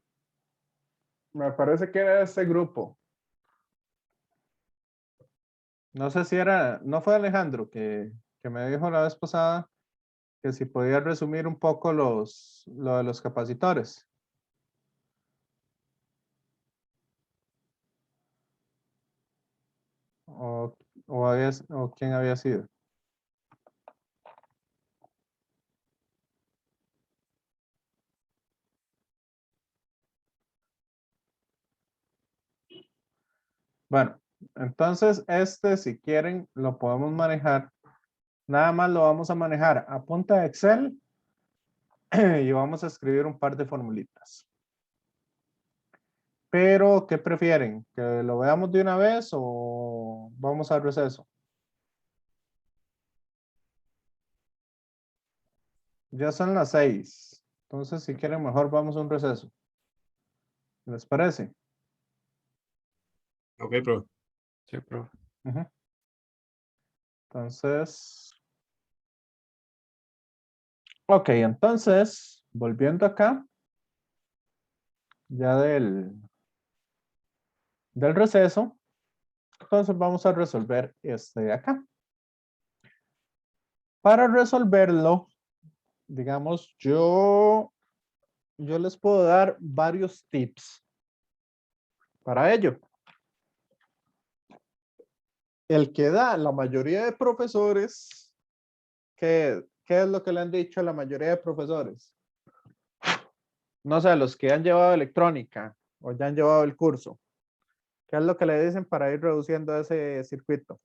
me parece que era este grupo? No sé si era, no fue Alejandro que me dijo la vez pasada que si podía resumir un poco lo de los capacitores. O, o quién había sido. Bueno, entonces este, si quieren, lo podemos manejar. Nada más lo vamos a manejar a punta de Excel y vamos a escribir un par de formulitas. Pero, ¿qué prefieren? ¿Que lo veamos de una vez o vamos al receso? Ya son las 6. Entonces, si quieren, mejor vamos a un receso. ¿Les parece? Ok, profe. Sí, profe. Ujú. Entonces, ok, entonces, volviendo acá, ya del receso, Entonces vamos a resolver este de acá. Para resolverlo, digamos, yo les puedo dar varios tips para ello. El que da la mayoría de profesores, ¿qué es lo que le han dicho a la mayoría de profesores? No sé, los que han llevado electrónica o ya han llevado el curso. ¿Qué es lo que le dicen para ir reduciendo ese circuito?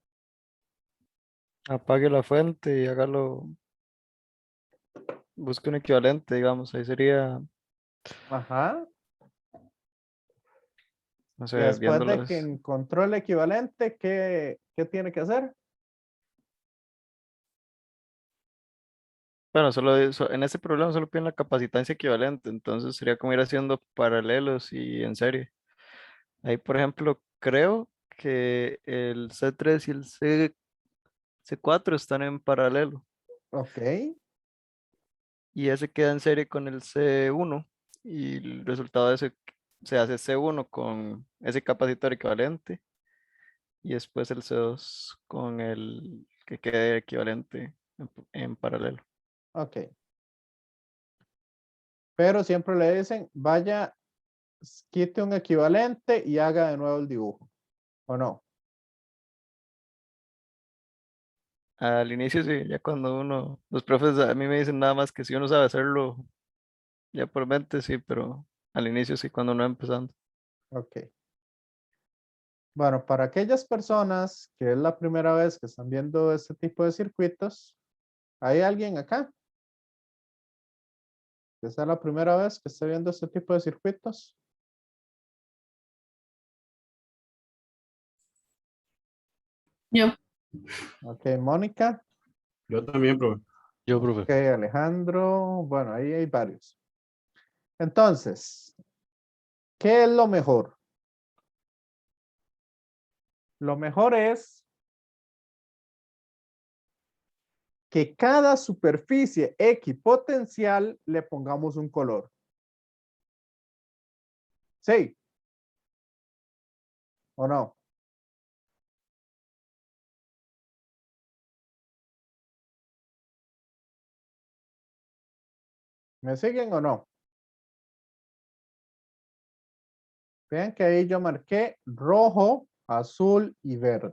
Apague la fuente y hágalo, busque un equivalente, digamos, ahí sería, Ajá. no Y sé, después de que viéndolas. encontró el equivalente, ¿qué tiene que hacer? Bueno, en este problema solo piden la capacitancia equivalente, entonces sería como ir haciendo paralelos y en serie. Ahí, por ejemplo, creo que el C3 y el C4 están en paralelo Ok. y ese queda en serie con el C1 y el resultado de ese se hace C1 con ese capacitor equivalente y después el C2 con el que quede equivalente en paralelo. Ok. Pero siempre le dicen, vaya, quite un equivalente y haga de nuevo el dibujo. ¿O no? Al inicio sí, ya cuando los profes a mí me dicen nada más que si uno sabe hacerlo ya por mente, sí, pero al inicio sí, cuando uno va empezando. Ok. Bueno, para aquellas personas que es la primera vez que están viendo este tipo de circuitos, ¿hay alguien acá que sea la primera vez que esté viendo este tipo de circuitos? Yo. Ok, Mónica. Yo también, profe. Yo, Ok, profe. Alejandro. Bueno, ahí hay varios. Entonces, ¿qué es lo mejor? Lo mejor es que cada superficie equipotencial le pongamos un color. ¿Sí? ¿O no? ¿Me siguen o no? Vean que ahí yo marqué rojo, azul y verde.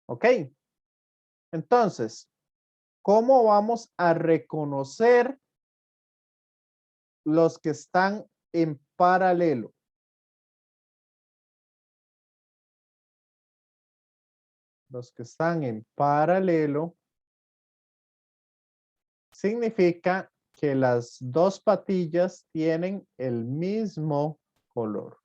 ¿Ok? Entonces, ¿cómo vamos a reconocer los que están en paralelo? Los que están en paralelo significa que las dos patillas tienen el mismo color.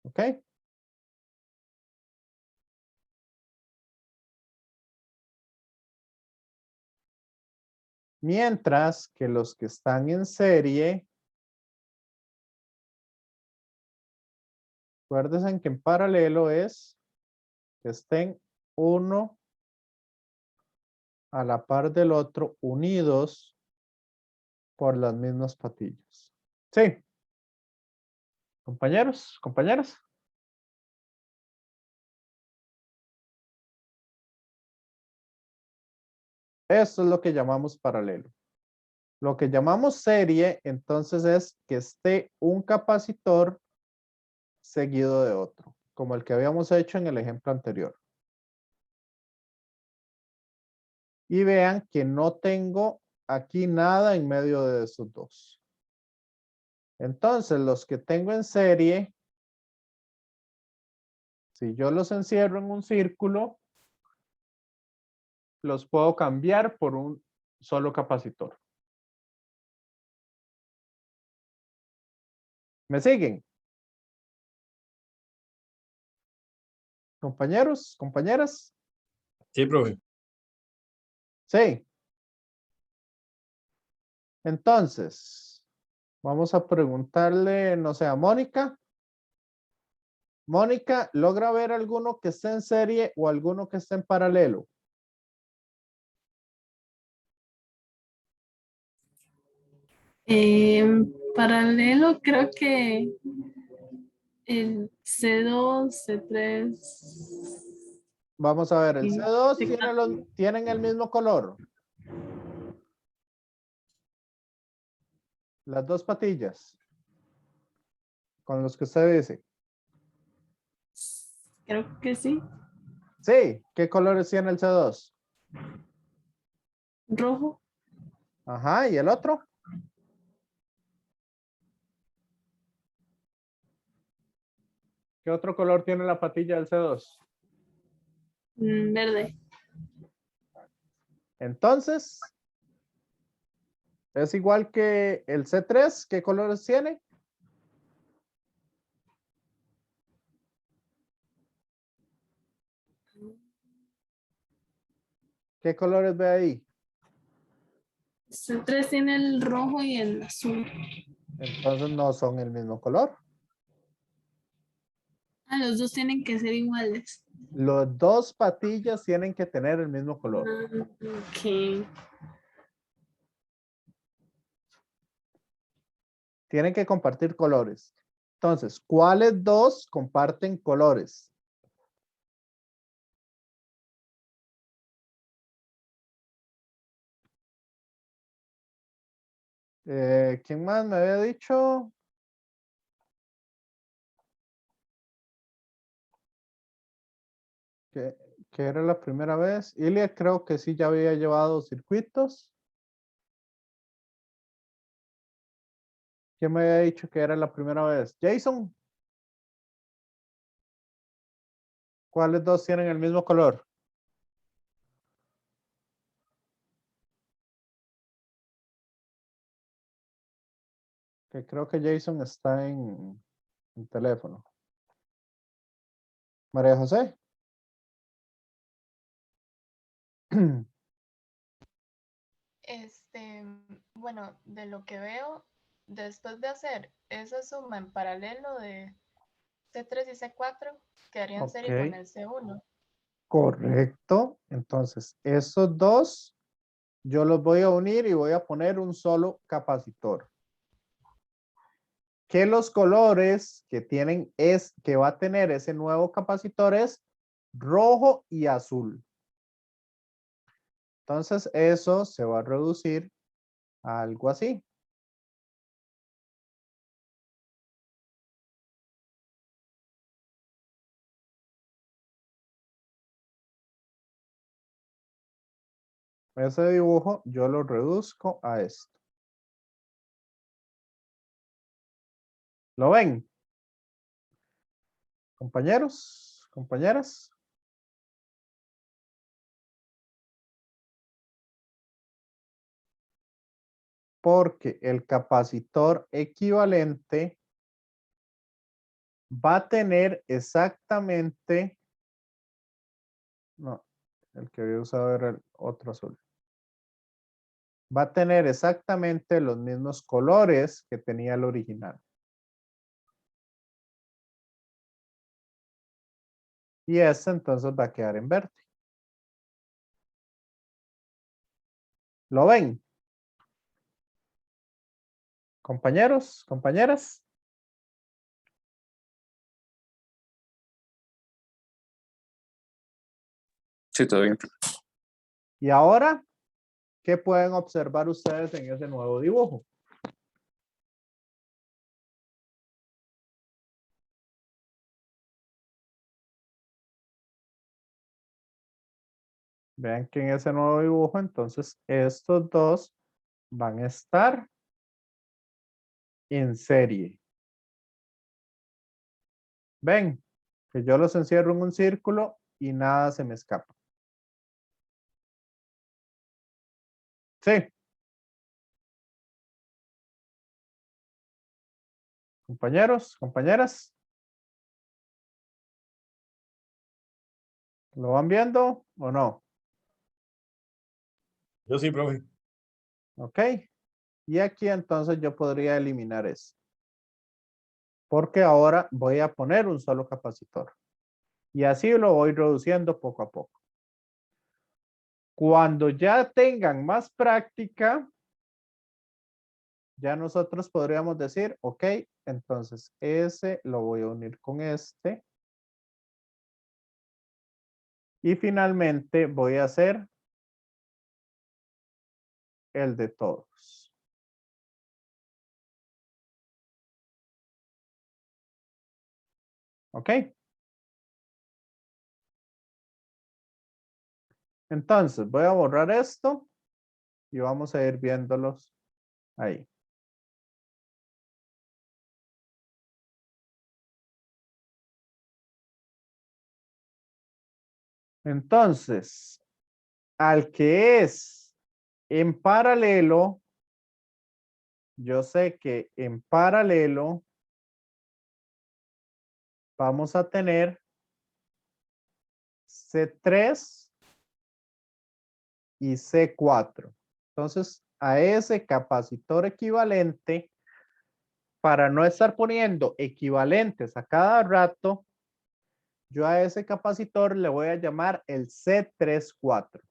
¿Ok? Mientras que los que están en serie, acuérdense que en paralelo es que estén uno a la par del otro, unidos por las mismas patillas. ¿Sí? Compañeros, compañeras. Esto es lo que llamamos paralelo. Lo que llamamos serie, entonces, es que esté un capacitor seguido de otro, como el que habíamos hecho en el ejemplo anterior. Y vean que no tengo aquí nada en medio de esos dos. Entonces, los que tengo en serie, si yo los encierro en un círculo, los puedo cambiar por un solo capacitor. ¿Me siguen? Compañeros, compañeras. Sí, profe. Sí. Entonces, vamos a preguntarle, no sé, a Mónica. Mónica, ¿logra ver alguno que esté en serie o alguno que esté en paralelo? Paralelo, creo que el C2, C3 Vamos a ver, el y C2 C4. tienen el mismo color. Las dos patillas. Con los que usted dice. Creo que sí. Sí, ¿qué colores tiene el C2? Rojo. Ajá, ¿y el otro? ¿Qué otro color tiene la patilla del C2? Verde. Entonces, es igual que el C3, ¿qué colores tiene? ¿Qué colores ve ahí? C3 tiene el rojo y el azul. Entonces no son el mismo color. Ah, los dos tienen que ser iguales. Los dos patillas tienen que tener el mismo color. Ok. Tienen que compartir colores. Entonces, ¿cuáles dos comparten colores? ¿Quién más me había dicho? Que era la primera vez. Ilia creo que sí ya había llevado circuitos. ¿Quién me había dicho que era la primera vez? Jason. ¿Cuáles dos tienen el mismo color? Que creo que Jason está en teléfono. María José. Bueno, de lo que veo, después de hacer esa suma en paralelo de C3 y C4, quedaría en serie con Ok, el C1. correcto. Entonces, esos dos yo los voy a unir y voy a poner un solo capacitor. Que los colores que tienen que va a tener ese nuevo capacitor es rojo y azul. Entonces, eso se va a reducir a algo así. Ese dibujo yo lo reduzco a esto. ¿Lo ven? Compañeros, compañeras. Porque el capacitor equivalente va a tener exactamente, no, el que había usado era el otro azul. Va a tener exactamente los mismos colores que tenía el original. Y este entonces va a quedar en verde. ¿Lo ven? Compañeros, compañeras. Sí, todo bien. Y ahora, ¿qué pueden observar ustedes en ese nuevo dibujo? Vean que en ese nuevo dibujo, entonces, estos dos van a estar en serie. Ven, que yo los encierro en un círculo y nada se me escapa. Sí. Compañeros, compañeras. ¿Lo van viendo o no? Yo sí, profe. Ok. Y aquí entonces yo podría eliminar esto. Porque ahora voy a poner un solo capacitor. Y así lo voy reduciendo poco a poco. Cuando ya tengan más práctica, ya nosotros podríamos decir, ok, entonces ese lo voy a unir con este. Y finalmente voy a hacer el de todos. ¿Ok? Entonces voy a borrar esto y vamos a ir viéndolos ahí. Entonces, al que es en paralelo, yo sé que en paralelo vamos a tener C3 y C4. Entonces, a ese capacitor equivalente, para no estar poniendo equivalentes a cada rato, yo a ese capacitor le voy a llamar el C34.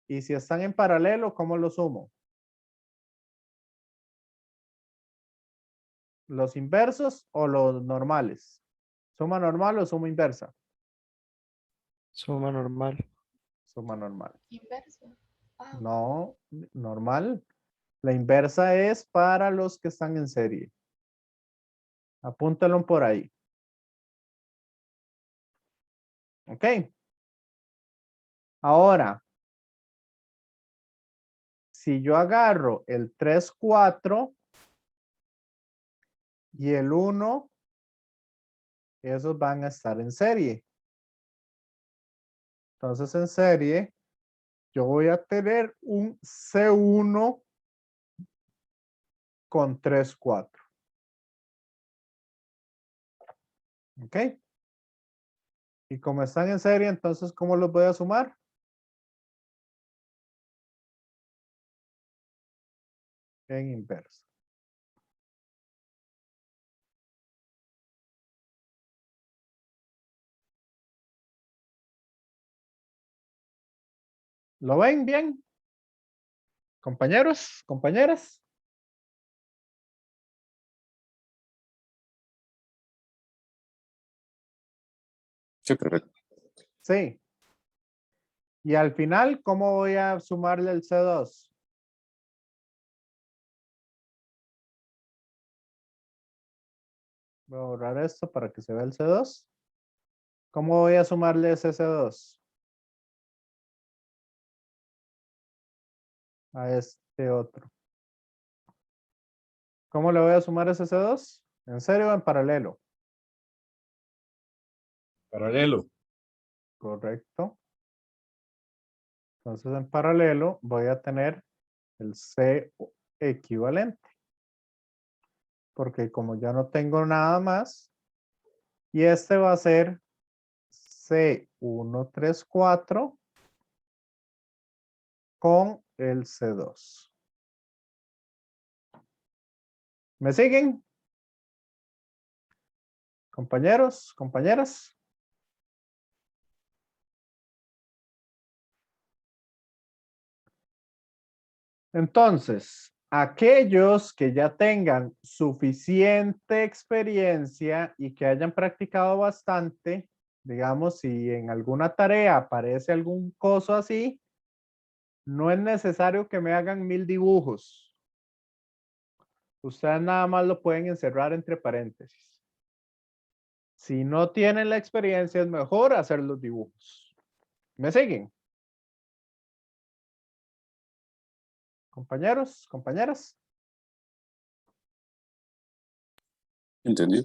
Y si están en paralelo, ¿cómo lo sumo? ¿Los inversos o los normales? ¿Suma normal o suma inversa? Suma normal. Suma normal. Inverso. Ah, No, normal. La inversa es para los que están en serie. Apúntalo por ahí. Ok. Ahora, si yo agarro el 3, 4 y el 1, esos van a estar en serie. Entonces, en serie, yo voy a tener un C1 con 3, 4. ¿Ok? Y como están en serie, entonces, ¿cómo los voy a sumar? En inverso. ¿Lo ven bien? Compañeros, compañeras. Sí, perfecto. Sí. Y al final, ¿cómo voy a sumarle el C2? Voy a borrar esto para que se vea el C2. ¿Cómo voy a sumarle ese C2? A este otro. ¿Cómo le voy a sumar ese C2? ¿En serio o en paralelo? Paralelo. Correcto. Entonces en paralelo voy a tener el C equivalente. Porque como ya no tengo nada más, y este va a ser C134 con el C2. ¿Me siguen? Compañeros, compañeras. Entonces, aquellos que ya tengan suficiente experiencia y que hayan practicado bastante, digamos, si en alguna tarea aparece algún coso así, no es necesario que me hagan 1000 dibujos. Ustedes nada más lo pueden encerrar entre paréntesis. Si no tienen la experiencia, es mejor hacer los dibujos. ¿Me siguen? Compañeros, compañeras. Entendido.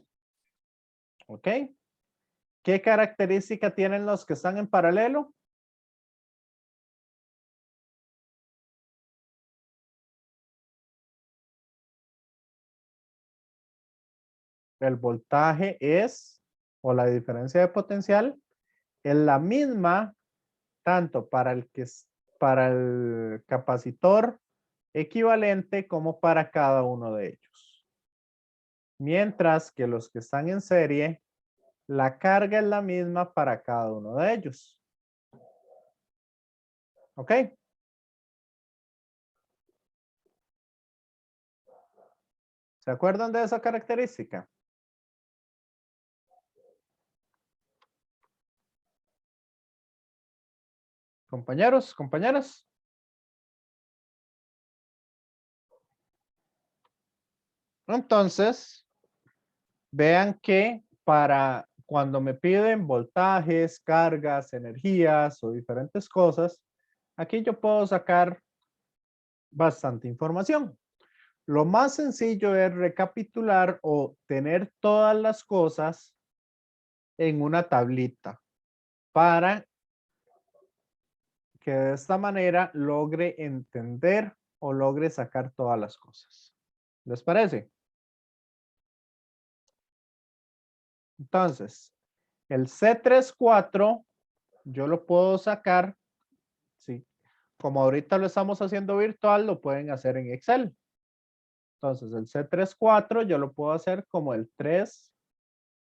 ¿Ok? ¿Qué característica tienen los que están en paralelo? El voltaje es, o la diferencia de potencial, es la misma tanto para para el capacitor equivalente como para cada uno de ellos. Mientras que los que están en serie, la carga es la misma para cada uno de ellos. ¿Ok? ¿Se acuerdan de esa característica? Compañeros, compañeras. Entonces, vean que para cuando me piden voltajes, cargas, energías o diferentes cosas, aquí yo puedo sacar bastante información. Lo más sencillo es recapitular o tener todas las cosas en una tablita para que de esta manera logre entender o logre sacar todas las cosas. ¿Les parece? Entonces, el C34 yo lo puedo sacar, sí, como ahorita lo estamos haciendo virtual, lo pueden hacer en Excel. Entonces, el C34 yo lo puedo hacer como el 3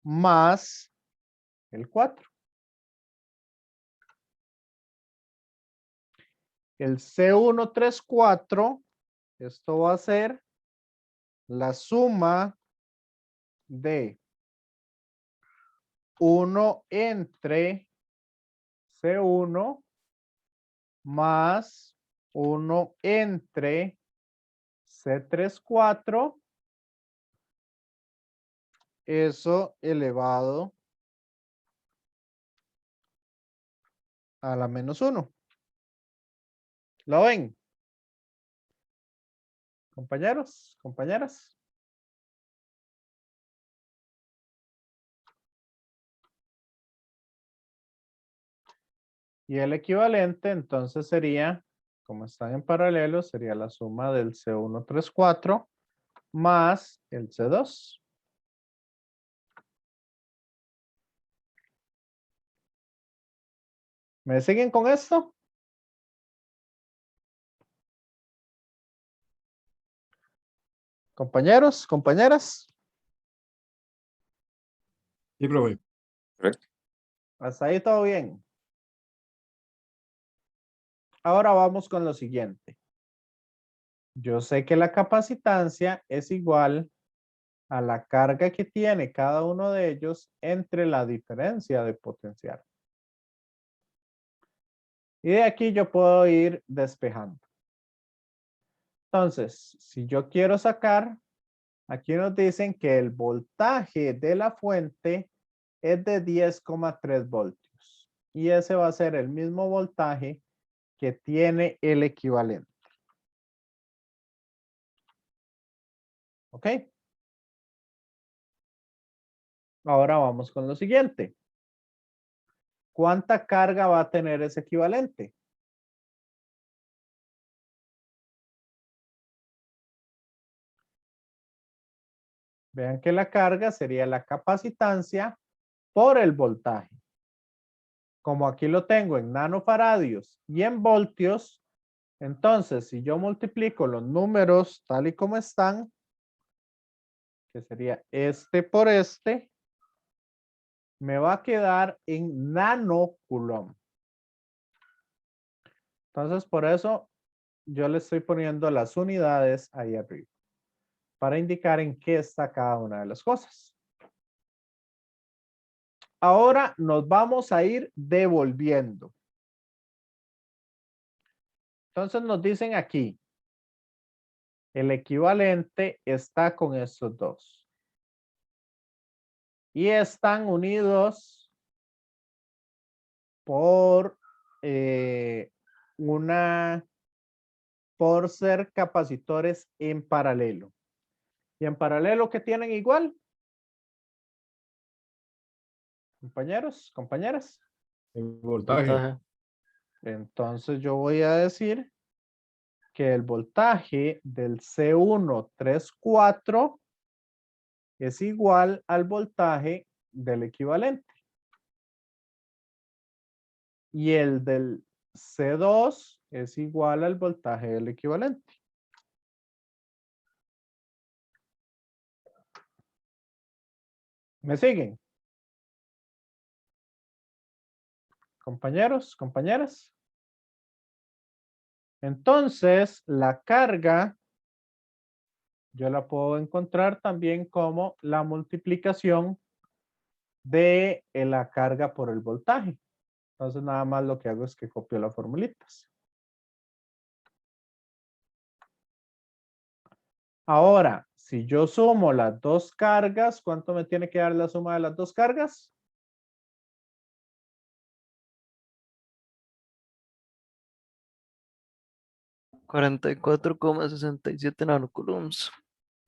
más el 4. El C134, esto va a ser la suma de 1 entre C1 más 1 entre C34, eso elevado a la menos 1. ¿Lo ven? Compañeros, compañeras. Y el equivalente entonces sería, como están en paralelo, sería la suma del C134 más el C2. ¿Me siguen con esto? Compañeros, compañeras. Sí, profe. Correcto. Hasta ahí todo bien. Ahora vamos con lo siguiente. Yo sé que la capacitancia es igual a la carga que tiene cada uno de ellos entre la diferencia de potencial. Y de aquí yo puedo ir despejando. Entonces, si yo quiero sacar, aquí nos dicen que el voltaje de la fuente es de 10,3 voltios. Y ese va a ser el mismo voltaje que tiene el equivalente. ¿Ok? Ahora vamos con lo siguiente. ¿Cuánta carga va a tener ese equivalente? Vean que la carga sería la capacitancia por el voltaje. Como aquí lo tengo en nanofaradios y en voltios, entonces si yo multiplico los números tal y como están, que sería este por este, me va a quedar en nanocoulomb. Entonces por eso yo le estoy poniendo las unidades ahí arriba, para indicar en qué está cada una de las cosas. Ahora nos vamos a ir devolviendo. Entonces nos dicen aquí, el equivalente está con estos dos. Y están unidos por por ser capacitores en paralelo. Y en paralelo, ¿qué tienen igual? Compañeros, compañeras. El voltaje. Voltaje. Entonces yo voy a decir que el voltaje del C134 es igual al voltaje del equivalente. Y el del C2 es igual al voltaje del equivalente. ¿Me siguen? Compañeros, compañeras. Entonces, la carga yo la puedo encontrar también como la multiplicación de la carga por el voltaje. Entonces nada más lo que hago es que copio las formulitas. Ahora, si yo sumo las dos cargas, ¿cuánto me tiene que dar la suma de las dos cargas? $44,67 nanocoulombs.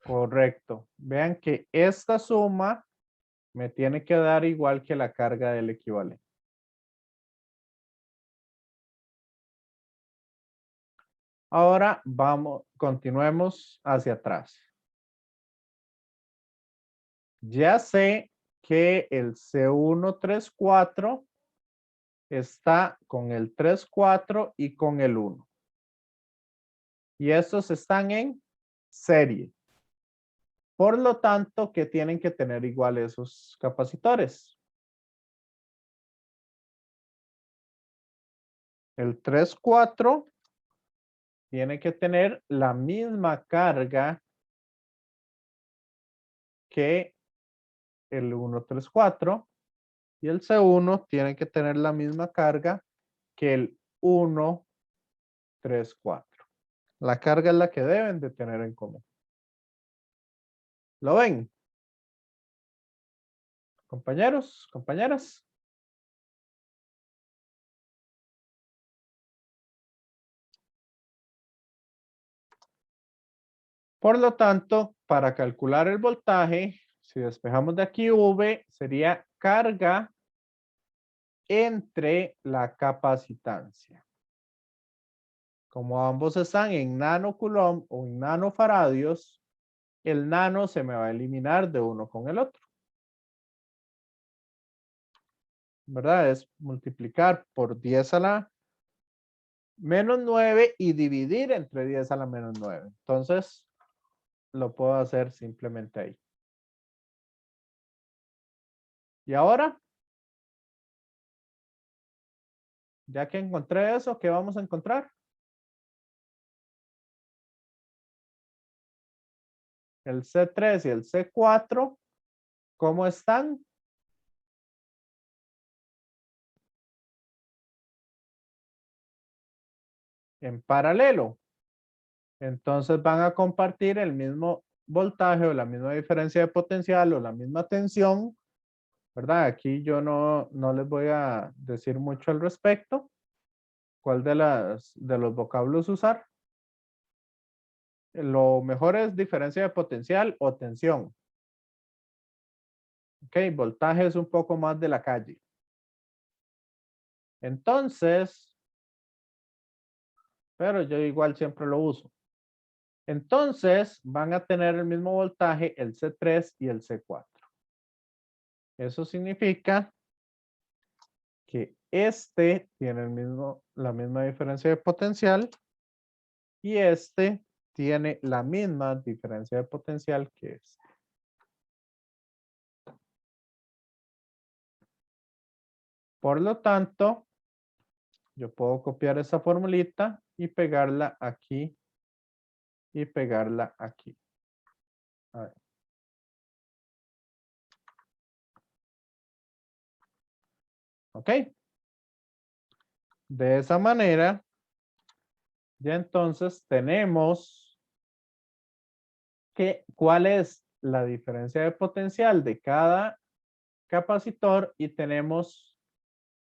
Correcto. Vean que esta suma me tiene que dar igual que la carga del equivalente. Ahora vamos, continuemos hacia atrás. Ya sé que el C134 está con el 34 y con el 1. Y estos están en serie. Por lo tanto, que tienen que tener igual esos capacitores. El 3,4 tiene que tener la misma carga que el 1,34 y el C1 tiene que tener la misma carga que el 1,34. La carga es la que deben de tener en común. ¿Lo ven? Compañeros, compañeras. Por lo tanto, para calcular el voltaje, si despejamos de aquí V, sería carga entre la capacitancia. Como ambos están en nanocoulomb o en nanofaradios, el nano se me va a eliminar de uno con el otro. ¿Verdad? Es multiplicar por 10 a la menos 9 y dividir entre 10 a la menos 9. Entonces, lo puedo hacer simplemente ahí. Y ahora, ya que encontré eso, ¿qué vamos a encontrar? El C3 y el C4, ¿cómo están? En paralelo. Entonces van a compartir el mismo voltaje o la misma diferencia de potencial o la misma tensión, ¿verdad? Aquí yo no les voy a decir mucho al respecto. ¿Cuál de los vocablos usar? Lo mejor es diferencia de potencial o tensión. Ok, voltaje es un poco más de la calle. Entonces, pero yo igual siempre lo uso. Entonces, van a tener el mismo voltaje el C3 y el C4. Eso significa que este tiene la misma diferencia de potencial y este tiene la misma diferencia de potencial que este. Por lo tanto, yo puedo copiar esa formulita y pegarla aquí y pegarla aquí. A ver. ¿Ok? De esa manera, ya entonces tenemos cuál es la diferencia de potencial de cada capacitor y tenemos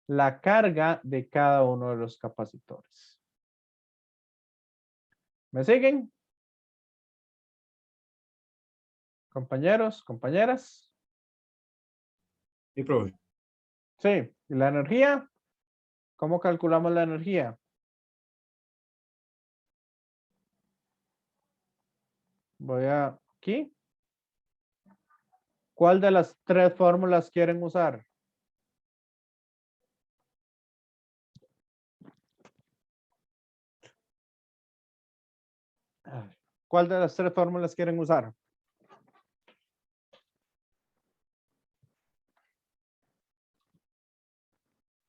la carga de cada uno de los capacitores. ¿Me siguen? Compañeros, compañeras. Sí, profe. Sí, ¿y la energía? ¿Cómo calculamos la energía? Voy aquí. ¿Cuál de las tres fórmulas quieren usar? ¿Cuál de las tres fórmulas quieren usar?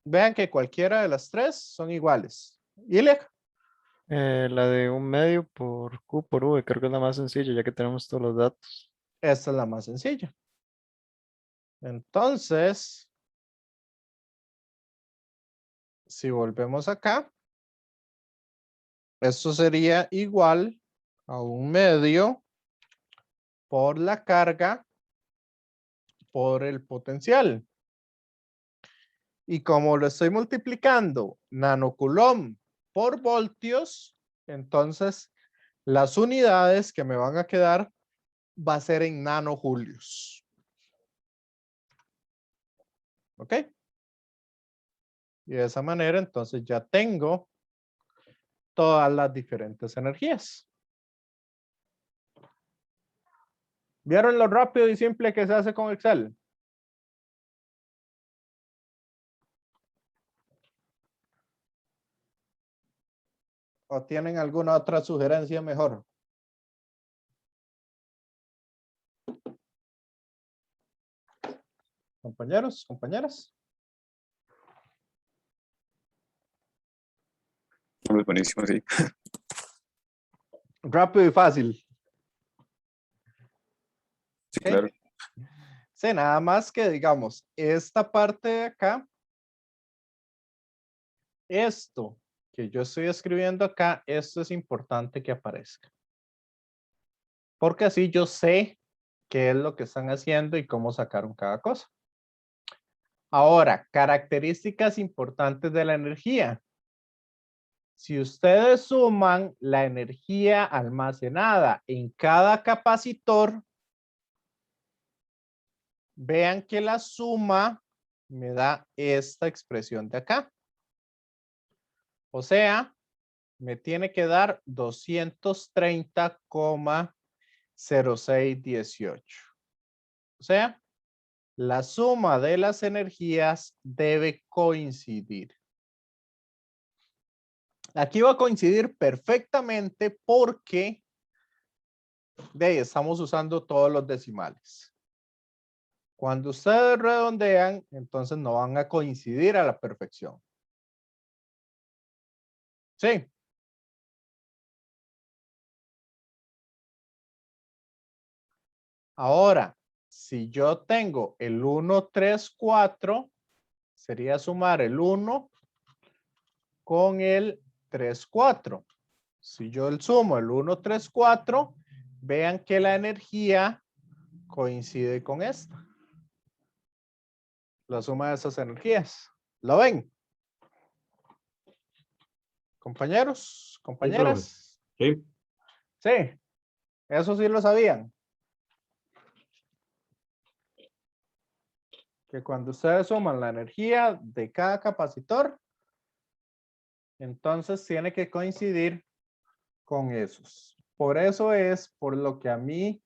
Vean que cualquiera de las tres son iguales. Ilek. La de 1/2 por Q por V, creo que es la más sencilla, ya que tenemos todos los datos. Esta es la más sencilla. Entonces, si volvemos acá, esto sería igual a 1/2 por la carga por el potencial. Y como lo estoy multiplicando nanocoulomb por voltios, entonces las unidades que me van a quedar va a ser en nanojulios. ¿Ok? Y de esa manera entonces ya tengo todas las diferentes energías. ¿Vieron lo rápido y simple que se hace con Excel? ¿O tienen alguna otra sugerencia mejor? Compañeros, compañeras. Hombre, buenísimo, sí. Rápido y fácil. Sí, Ok. claro. Sí, nada más que digamos, esta parte de acá, esto que yo estoy escribiendo acá, esto es importante que aparezca. Porque así yo sé qué es lo que están haciendo y cómo sacaron cada cosa. Ahora, características importantes de la energía. Si ustedes suman la energía almacenada en cada capacitor, vean que la suma me da esta expresión de acá. O sea, me tiene que dar 230,0618. O sea, la suma de las energías debe coincidir. Aquí va a coincidir perfectamente porque de ahí estamos usando todos los decimales. Cuando ustedes redondean, entonces no van a coincidir a la perfección. Sí. Ahora, si yo tengo el 1, 3, 4, sería sumar el 1 con el 3, 4. Si yo el sumo el 1, 3, 4, vean que la energía coincide con esta. La suma de esas energías. ¿Lo ven? Compañeros, compañeras. Sí. Sí, eso sí lo sabían. Que cuando ustedes suman la energía de cada capacitor, entonces tiene que coincidir con esos. Por eso es por lo que a mí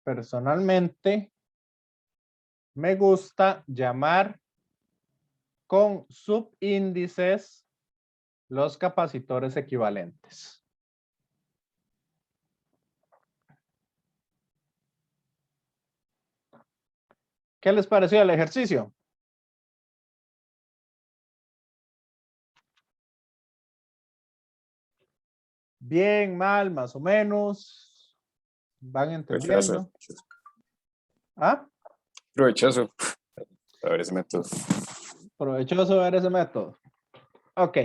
personalmente me gusta llamar con subíndices los capacitores equivalentes. ¿Qué les pareció el ejercicio? Bien, mal, más o menos. ¿Van entendiendo? Provechoso. ¿Ah? Provechoso. A ver ese método. Provechoso ver ese método. Ok.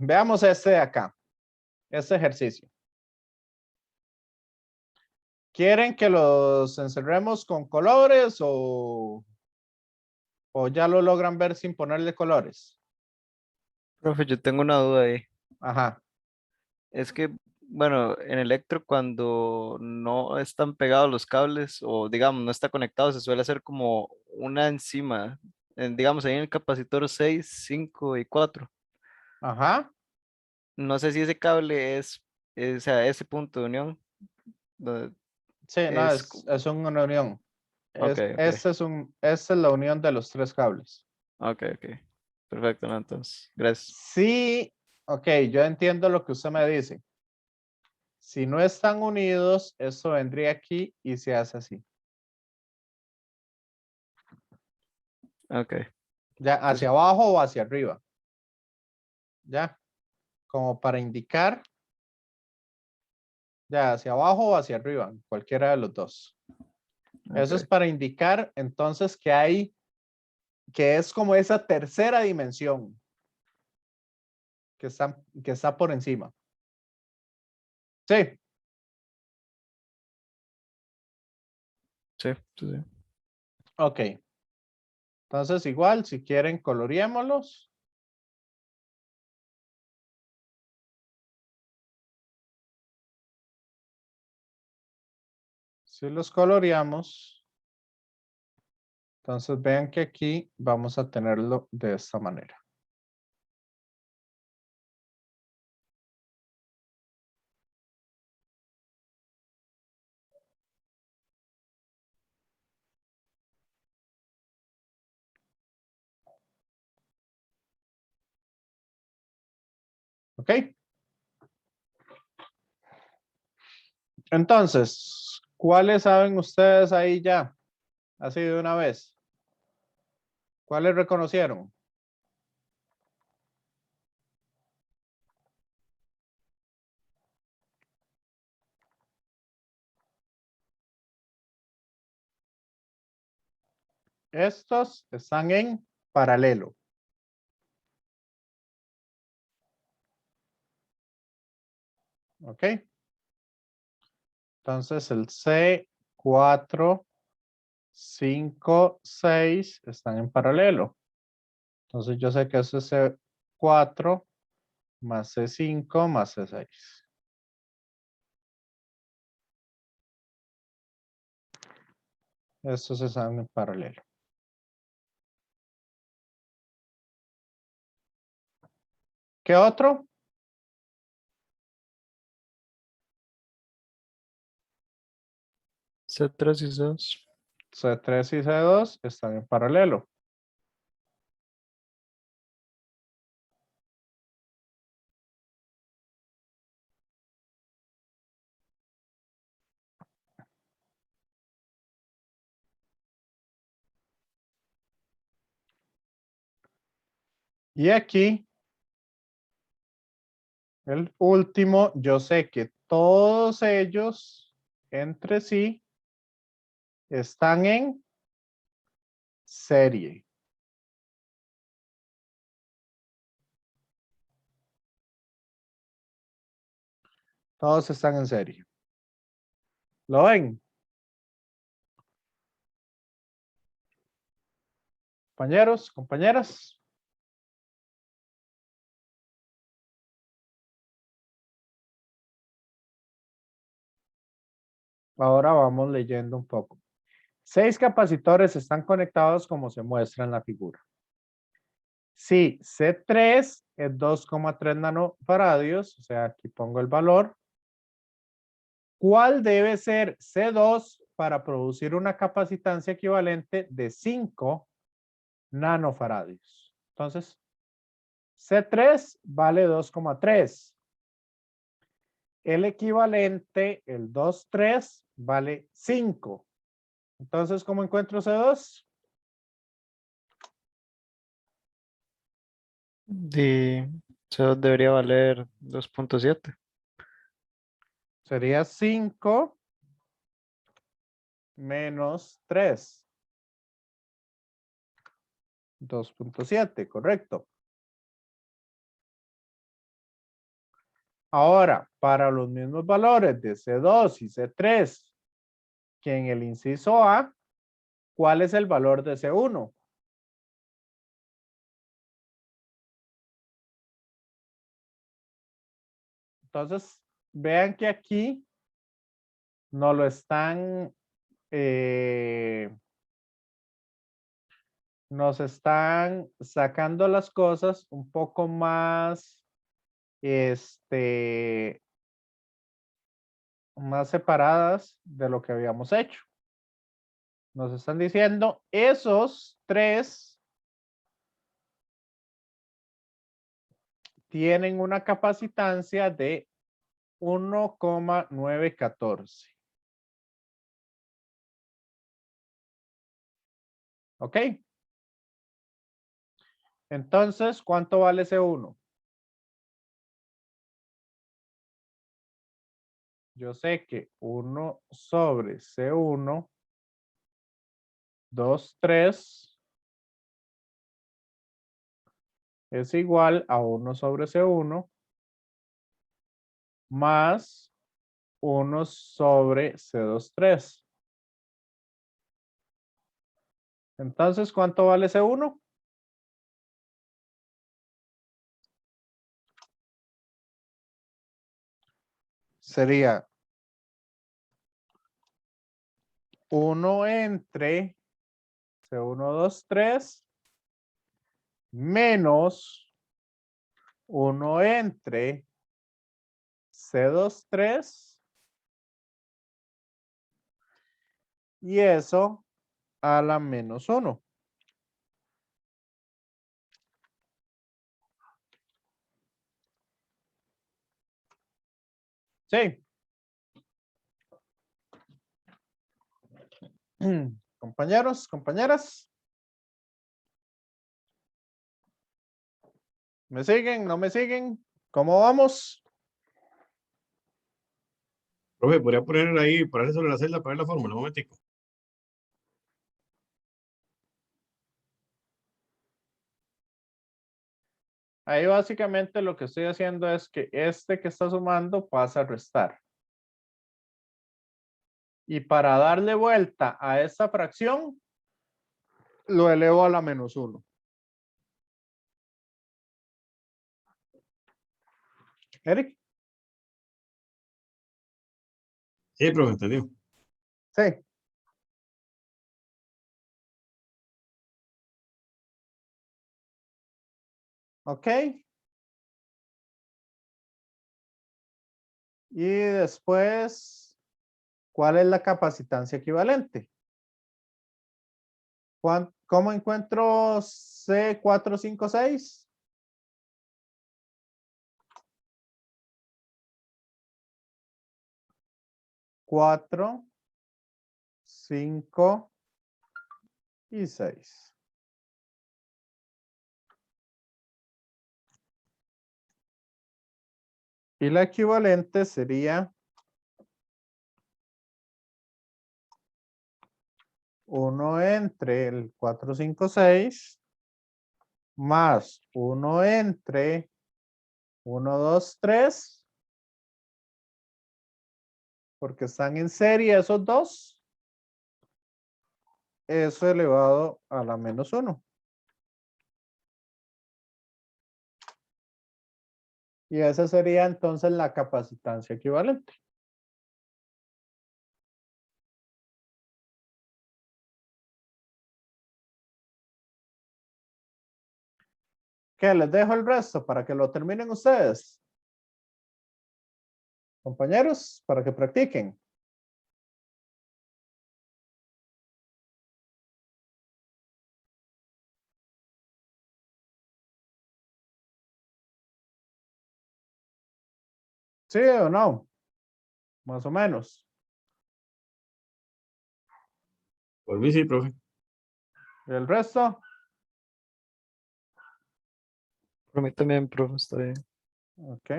Veamos este de acá. Este ejercicio. ¿Quieren que los encerremos con colores o ya lo logran ver sin ponerle colores? Profe, yo tengo una duda ahí. Ajá. Es que, bueno, en electro cuando no están pegados los cables o digamos no está conectado, se suele hacer como una encima, digamos ahí en el capacitor 6, 5 y 4. Ajá. No sé si ese cable o sea, ese punto de unión Sí, no, es... es una unión. Ok, ok, Esta es la unión de los tres cables. ok. Perfecto, ¿no? Entonces, gracias. Sí, ok, yo entiendo lo que usted me dice. Si no están unidos, esto vendría aquí y se hace así. Ok. Ya, hacia Entonces, abajo o hacia arriba. Ya. como para indicar ya hacia abajo o hacia arriba, cualquiera de los dos. Eso es Ok. para indicar entonces que hay, que es como esa tercera dimensión que está por encima. Sí, Sí, sí, sí. ok. Entonces igual, si quieren, coloreémoslos. Si los coloreamos, entonces vean que aquí vamos a tenerlo de esta manera. ¿Ok? Entonces, ¿cuáles saben ustedes ahí ya? Así de una vez. ¿Cuáles reconocieron? Estos están en paralelo. ¿Ok? Entonces el C4, 5, 6 están en paralelo. Entonces yo sé que eso es C4 más C5 más C6. Estos están en paralelo. ¿Qué otro? C3 y C2. C3 y C2 están en paralelo. Y aquí, el último, yo sé que todos ellos entre sí están en serie. Todos están en serie. ¿Lo ven? Compañeros, compañeras. Ahora vamos leyendo un poco. 6 capacitores están conectados como se muestra en la figura. Si C3 es 2,3 nanofaradios, o sea, aquí pongo el valor. ¿Cuál debe ser C2 para producir una capacitancia equivalente de 5 nanofaradios? Entonces, C3 vale 2,3. El equivalente, el 2,3, vale 5. Entonces, ¿cómo encuentro C2? Y C2 debería valer 2.7. Sería 5 menos 3. 2.7, correcto. Ahora, para los mismos valores de C2 y C3 que en el inciso A, ¿cuál es el valor de C1? Entonces, vean que aquí nos lo están, nos están sacando las cosas un poco más, más separadas de lo que habíamos hecho. Nos están diciendo esos 3 tienen una capacitancia de 1,914. ¿Ok? Entonces, ¿cuánto vale ese 1? yo sé que 1 sobre C1, 2, 3 es igual a 1 sobre C1 más 1 sobre C2, 3. Entonces, ¿cuánto vale C1? Sería 1 entre C1, 2, 3 menos 1 entre C2, 3 y eso a la menos 1. Sí. Compañeros, compañeras. ¿Me siguen? ¿No me siguen? ¿Cómo vamos? Profe, podría poner ahí, ponerse sobre la celda para ver la fórmula, un momentico. Ahí básicamente lo que estoy haciendo es que este que está sumando pasa a restar. Y para darle vuelta a esta fracción, lo elevo a la menos 1. Eric. Sí, profe, entendió. Sí. Ok. Y después, ¿cuál es la capacitancia equivalente? ¿Cómo encuentro C456? 4, 5 y 6. Y la equivalente sería 1 entre el 4, 5, 6 más 1 entre 1, 2, 3, porque están en serie esos dos, eso elevado a la menos 1. Y esa sería entonces la capacitancia equivalente. ¿Qué? Les dejo el resto para que lo terminen ustedes. Compañeros, para que practiquen. ¿Sí o no? Más o menos. Por mí sí, profe. ¿Y el resto? Por mí también, profe, está bien. Ok.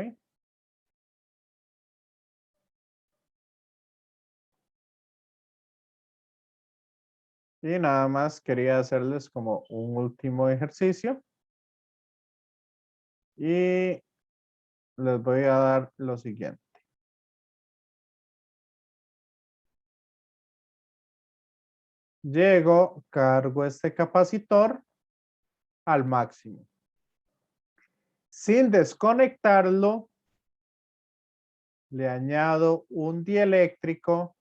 Y nada más quería hacerles como un último ejercicio. Y les voy a dar lo siguiente. Llego, cargo este capacitor al máximo. Sin desconectarlo, le añado un dieléctrico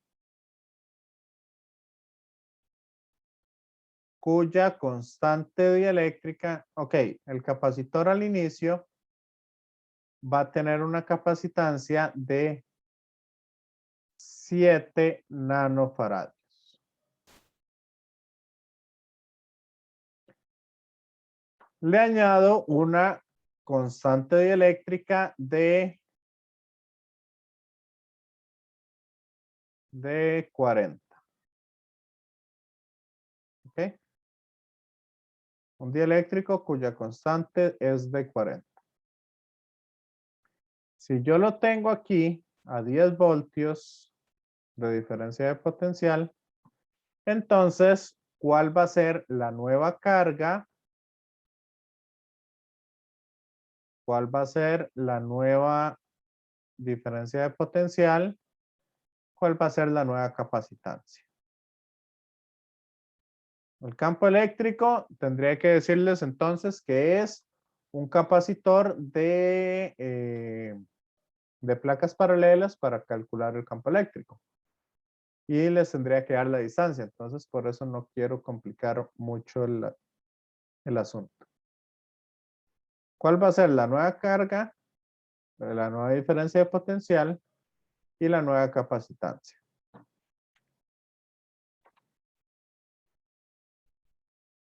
cuya constante dieléctrica, ok, el capacitor al inicio va a tener una capacitancia de 7 nanofarads. Le añado una constante dieléctrica de 40. ¿Ok? Un dieléctrico cuya constante es de 40. Si yo lo tengo aquí, a 10 voltios de diferencia de potencial, entonces, ¿cuál va a ser la nueva carga? ¿Cuál va a ser la nueva diferencia de potencial? ¿Cuál va a ser la nueva capacitancia? El campo eléctrico tendría que decirles entonces que es un capacitor de placas paralelas para calcular el campo eléctrico. Y les tendría que dar la distancia. Entonces, por eso no quiero complicar mucho el asunto. ¿Cuál va a ser la nueva carga, la nueva diferencia de potencial y la nueva capacitancia?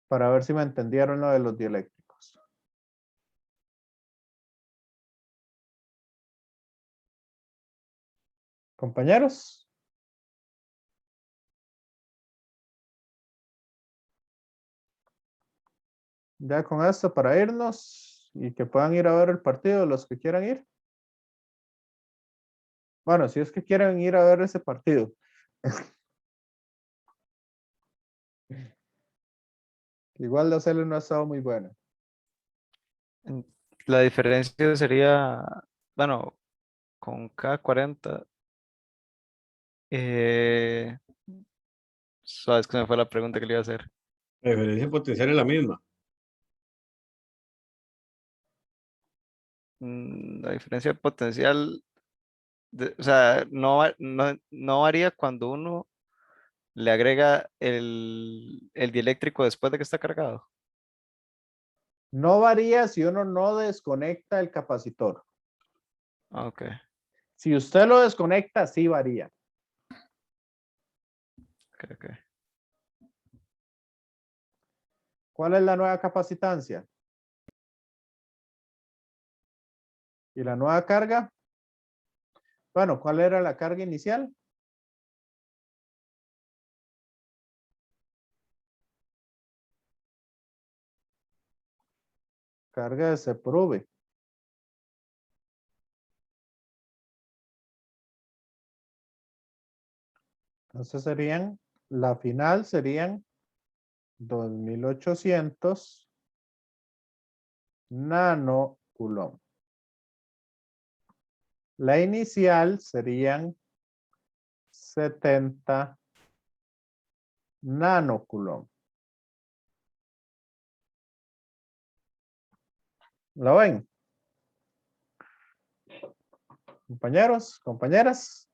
Para ver si me entendieron lo de los dieléctricos. Compañeros. Ya con esto para irnos y que puedan ir a ver el partido los que quieran ir. Bueno, si es que quieren ir a ver ese partido. Igual la CL no ha estado muy buena. La diferencia sería, bueno, con K40. Sabes que me fue la pregunta que le iba a hacer. La diferencia potencial es la misma. La diferencia de potencial, o sea, no varía cuando uno le agrega el dieléctrico después de que está cargado. No varía si uno no desconecta el capacitor. Ok. Si usted lo desconecta, sí varía. Ok. ¿Cuál es la nueva capacitancia? ¿Y la nueva carga? Bueno, ¿cuál era la carga inicial? Carga de C por V. Entonces la final serían 2800 nanocoulomb. La inicial serían 70 nanocoulomb. ¿Lo ven? Compañeros, compañeras.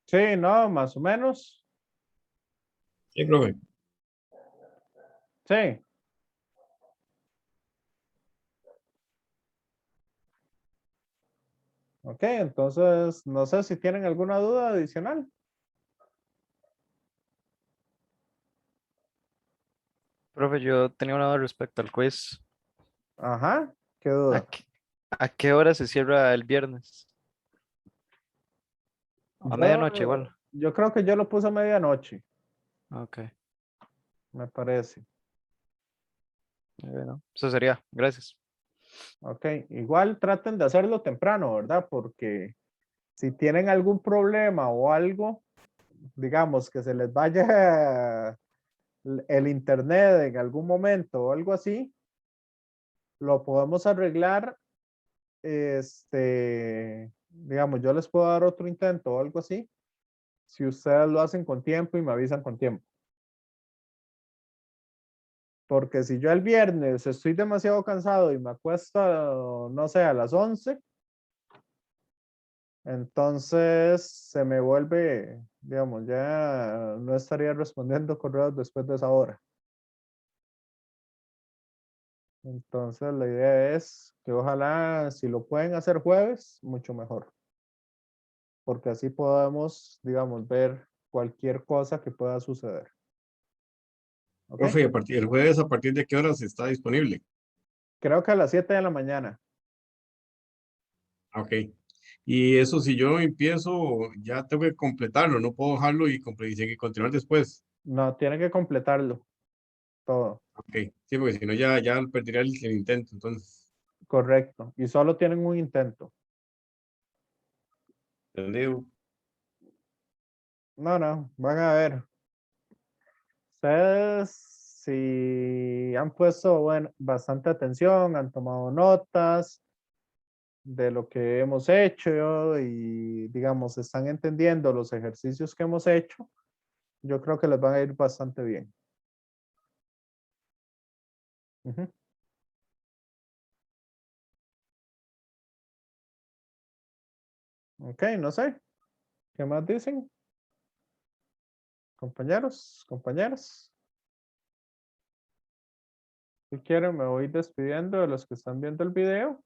Sí, no, más o menos. Sí, profe. Sí. Ok, entonces no sé si tienen alguna duda adicional. Profe, yo tenía una duda respecto al quiz. Ajá, qué ¿A duda. qué, a qué hora se cierra el viernes? A medianoche igual. Yo creo que yo lo puse a medianoche, Ok. me parece. Bueno, eso sería. Gracias. Ok, igual traten de hacerlo temprano, ¿verdad? Porque si tienen algún problema o algo, digamos que se les vaya el internet en algún momento o algo así, lo podemos arreglar. Digamos, yo les puedo dar otro intento o algo así, si ustedes lo hacen con tiempo y me avisan con tiempo. Porque si yo el viernes estoy demasiado cansado y me acuesto, no sé, a las 11, entonces se me vuelve, digamos, ya no estaría respondiendo correos después de esa hora. Entonces la idea es que ojalá si lo pueden hacer jueves, mucho mejor. Porque así podemos, digamos, ver cualquier cosa que pueda suceder. ¿Ok? Profe, el jueves, ¿a partir de qué horas está disponible? Creo que a las 7 de la mañana. Ok. Y eso si yo empiezo, ya tengo que completarlo, no puedo dejarlo y seguir continuar después. No, tiene que completarlo todo. Ok, sí, porque si no ya perdería el intento, entonces. Correcto. Y solo tienen un intento. ¿Entendido? No, no, van a ver. Ustedes, si han puesto bastante atención, han tomado notas de lo que hemos hecho y, digamos, están entendiendo los ejercicios que hemos hecho, yo creo que les van a ir bastante bien. Ujú. Ok, no sé. ¿Qué más dicen? Compañeros, compañeras. Si quieren, me voy despidiendo de los que están viendo el video.